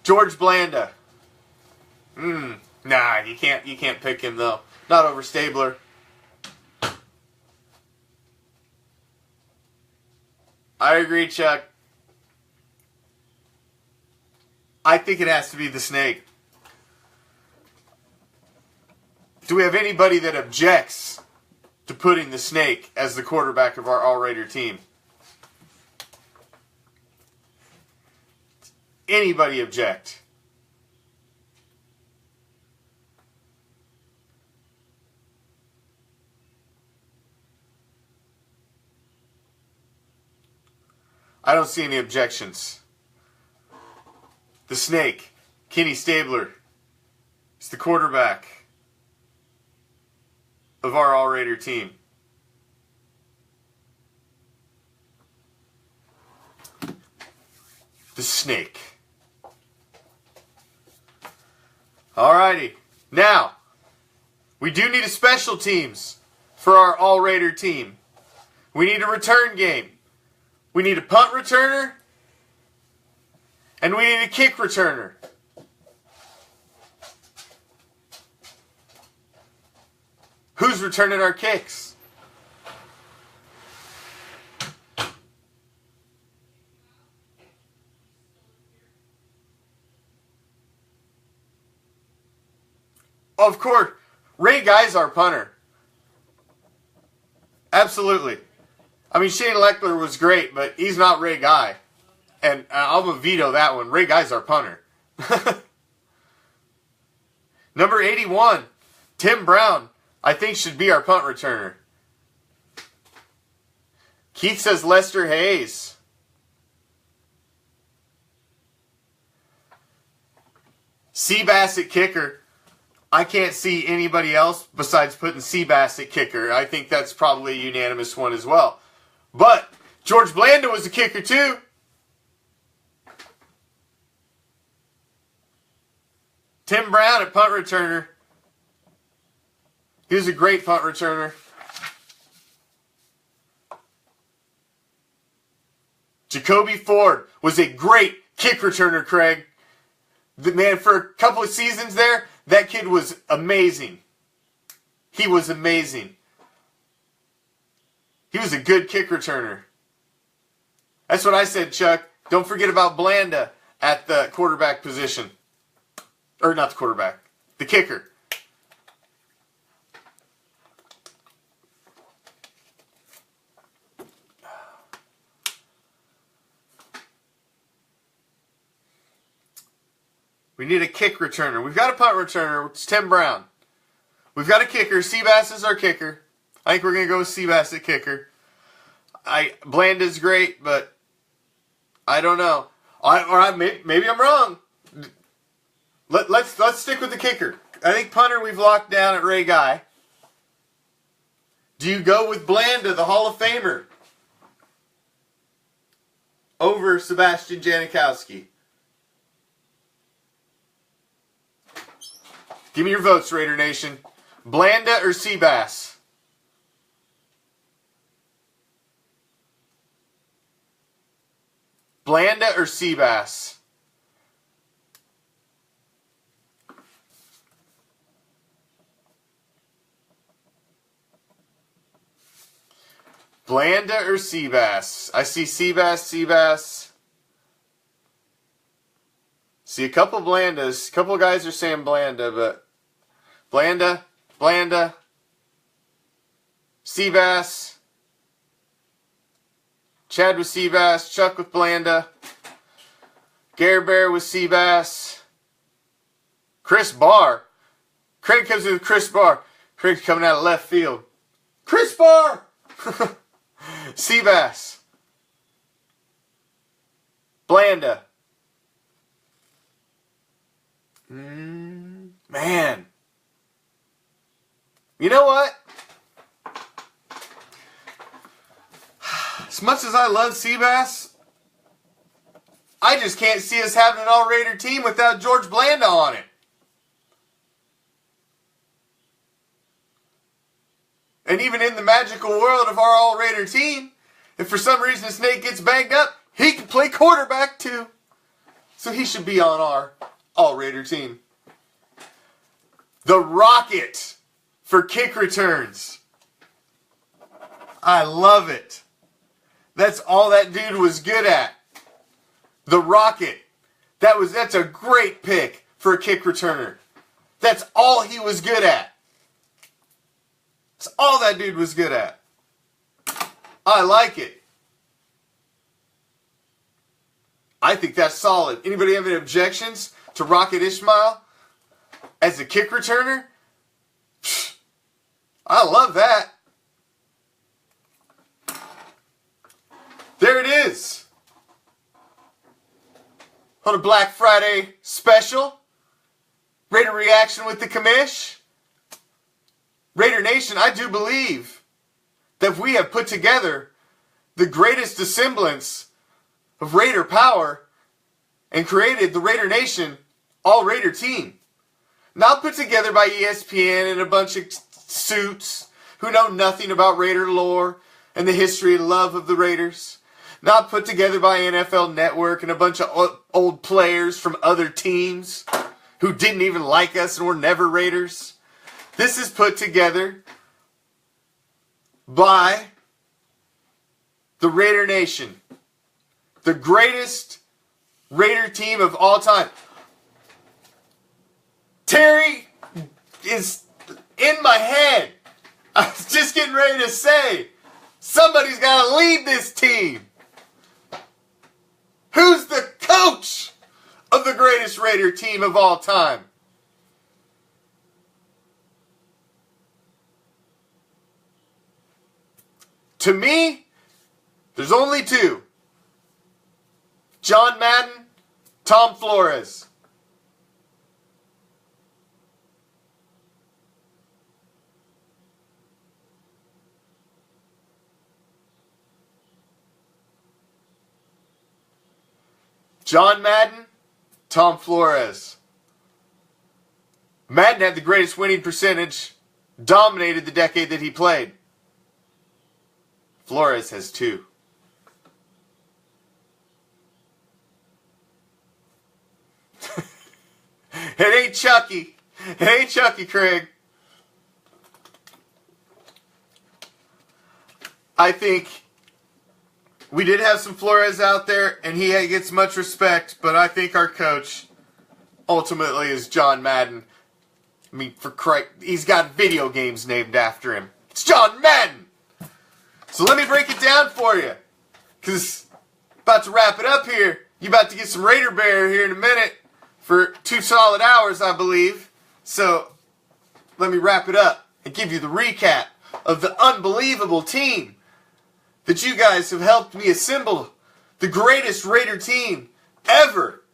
George Blanda. Nah, you can't pick him though. Not over Stabler. I agree, Chuck. I think it has to be the Snake. Do we have anybody that objects to putting the Snake as the quarterback of our All-Raider team? Anybody object? I don't see any objections. The Snake, Kenny Stabler, is the quarterback of our All-Raider team. The Snake. Alrighty. Now, we do need a special teams for our All-Raider team. We need a return game. We need a punt returner. And we need a kick returner. Who's returning our kicks? Of course, Ray Guy's our punter. Absolutely. I mean, Shane Lechler was great, but he's not Ray Guy. And I'm going to veto that one. Ray Guy's our punter. Number 81, Tim Brown, I think should be our punt returner. Keith says Lester Hayes. Seabass at kicker. I can't see anybody else besides putting Seabass at kicker. I think that's probably a unanimous one as well. But George Blanda was a kicker too. Tim Brown at punt returner. He was a great punt returner. Jacoby Ford was a great kick returner, Craig. Man, for a couple of seasons there, that kid was amazing. He was amazing. He was a good kick returner. That's what I said, Chuck. Don't forget about Blanda at the quarterback position. Or not the quarterback, the kicker. We need a kick returner. We've got a punt returner. It's Tim Brown. We've got a kicker. Seabass is our kicker. I think we're going to go with Seabass at kicker. Blanda's great, but I don't know. Maybe I'm wrong. Let's stick with the kicker. I think punter we've locked down at Ray Guy. Do you go with Blanda, the Hall of Famer, over Sebastian Janikowski? Give me your votes, Raider Nation. Blanda or Seabass? Blanda or Seabass? Blanda or Seabass? I see Seabass. See a couple Blandas. A couple guys are saying Blanda, but Blanda, Seabass, Chad with Seabass, Chuck with Blanda, Gare Bear with Seabass, Chris Barr. Craig comes in with Chris Barr. Craig's coming out of left field. Chris Barr! Seabass. Blanda. Man. You know what? As much as I love Seabass, I just can't see us having an all-Raider team without George Blanda on it. And even in the magical world of our all-Raider team, if for some reason Snake gets banged up, he can play quarterback too. So he should be on our all-Raider team. The Rocket for kick returns. I love it. That's all that dude was good at. The Rocket. That's a great pick for a kick returner. That's all he was good at. That's all that dude was good at. I like it. I think that's solid. Anybody have any objections to Rocket Ismail as a kick returner? I love that. There it is. On a Black Friday special. Raider reaction with the commish. Raider Nation, I do believe that we have put together the greatest semblance of Raider power and created the Raider Nation all-Raider team. Not put together by ESPN and a bunch of suits who know nothing about Raider lore and the history and love of the Raiders. Not put together by NFL Network and a bunch of old players from other teams who didn't even like us and were never Raiders. This is put together by the Raider Nation. The greatest Raider team of all time. Terry is in my head. I was just getting ready to say, somebody's got to lead this team. Who's the coach of the greatest Raider team of all time? To me, there's only two. John Madden, Tom Flores. John Madden, Tom Flores. Madden had the greatest winning percentage, dominated the decade that he played. Flores has two. ain't Chucky. It ain't Chucky, Craig. I think we did have some Flores out there, and he gets much respect, but I think our coach ultimately is John Madden. I mean, for Christ, he's got video games named after him. It's John Madden! So let me break it down for you, because about to wrap it up here. You're about to get some Raider Bear here in a minute for 2 solid hours, I believe. So let me wrap it up and give you the recap of the unbelievable team that you guys have helped me assemble. The greatest Raider team ever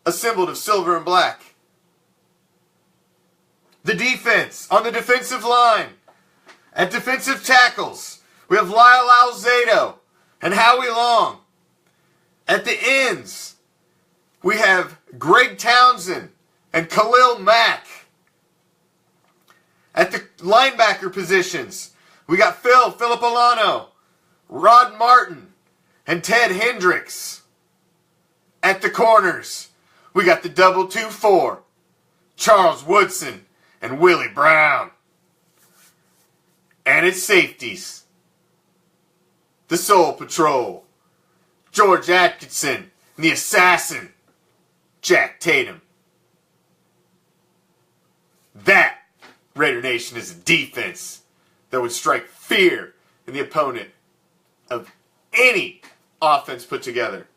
assembled of silver and black. The defense on the defensive line. At defensive tackles, we have Lyle Alzado and Howie Long. At the ends, we have Greg Townsend and Khalil Mack. At the linebacker positions, we got Philip Alano, Rod Martin, and Ted Hendricks. At the corners, we got the 2-2-4, Charles Woodson and Willie Brown. And at safeties, the Soul Patrol, George Atkinson and the Assassin, Jack Tatum. That, Raider Nation, is a defense that would strike fear in the opponent of any offense put together.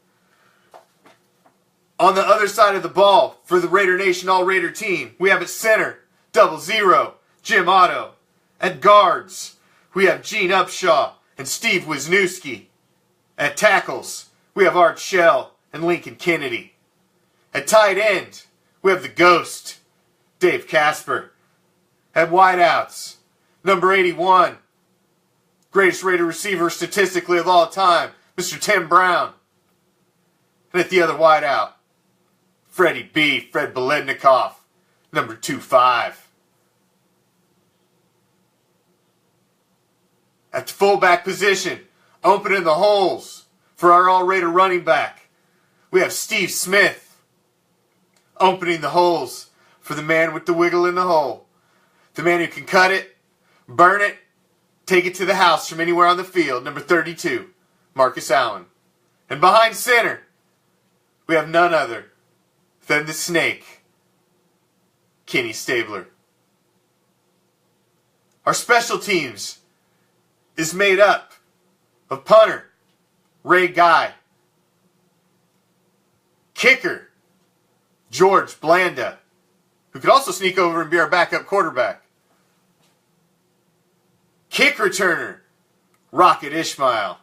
On the other side of the ball, for the Raider Nation All-Raider team, we have at center, 00, Jim Otto. At guards, we have Gene Upshaw and Steve Wisniewski. At tackles, we have Art Shell and Lincoln Kennedy. At tight end, we have the Ghost, Dave Casper. At wideouts, number 81, greatest Raider receiver statistically of all time, Mr. Tim Brown. And at the other wideout, Freddie B, Fred Bilednikoff, number 25. At the fullback position, opening the holes for our All-Raider running back, we have Steve Smith. Opening the holes for the man with the wiggle in the hole. The man who can cut it, burn it, take it to the house from anywhere on the field, number 32, Marcus Allen. And behind center, we have none other than the Snake, Kenny Stabler. Our special teams is made up of punter, Ray Guy. Kicker, George Blanda, who could also sneak over and be our backup quarterback. Kick returner, Rocket Ishmael.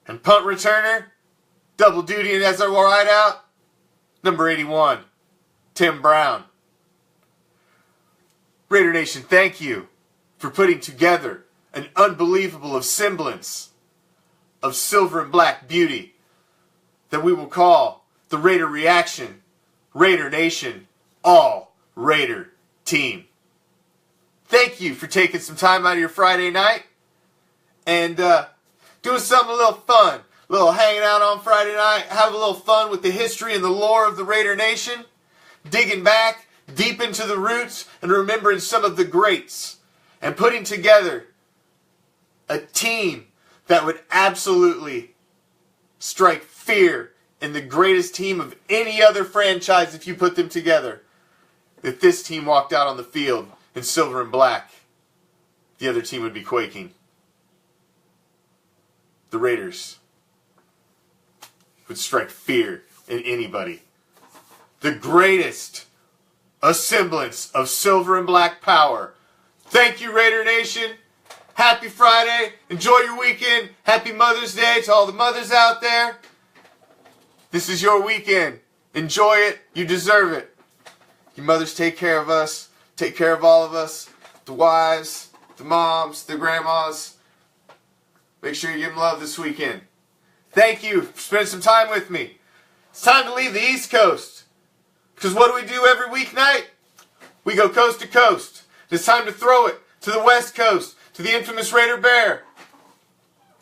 And punt returner, double duty as our wideout, number 81, Tim Brown. Raider Nation, thank you for putting together an unbelievable semblance of silver and black beauty that we will call the Raider Reaction, Raider Nation, All Raider Team. Thank you for taking some time out of your Friday night and doing something a little fun. A little hanging out on Friday night, have a little fun with the history and the lore of the Raider Nation, digging back deep into the roots and remembering some of the greats, and putting together a team that would absolutely strike fear in the greatest team of any other franchise if you put them together. If this team walked out on the field in silver and black, the other team would be quaking. The Raiders would strike fear in anybody. The greatest semblance of silver and black power. Thank you, Raider Nation. Happy Friday. Enjoy your weekend. Happy Mother's Day to all the mothers out there. This is your weekend. Enjoy it. You deserve it. You mothers take care of us. Take care of all of us. The wives, the moms, the grandmas. Make sure you give them love this weekend. Thank you for spending some time with me. It's time to leave the East Coast. Because what do we do every weeknight? We go coast to coast. It's time to throw it to the West Coast, to the infamous Raider Bear.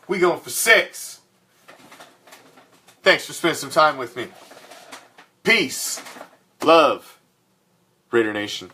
We going for 6. Thanks for spending some time with me. Peace, love, Raider Nation.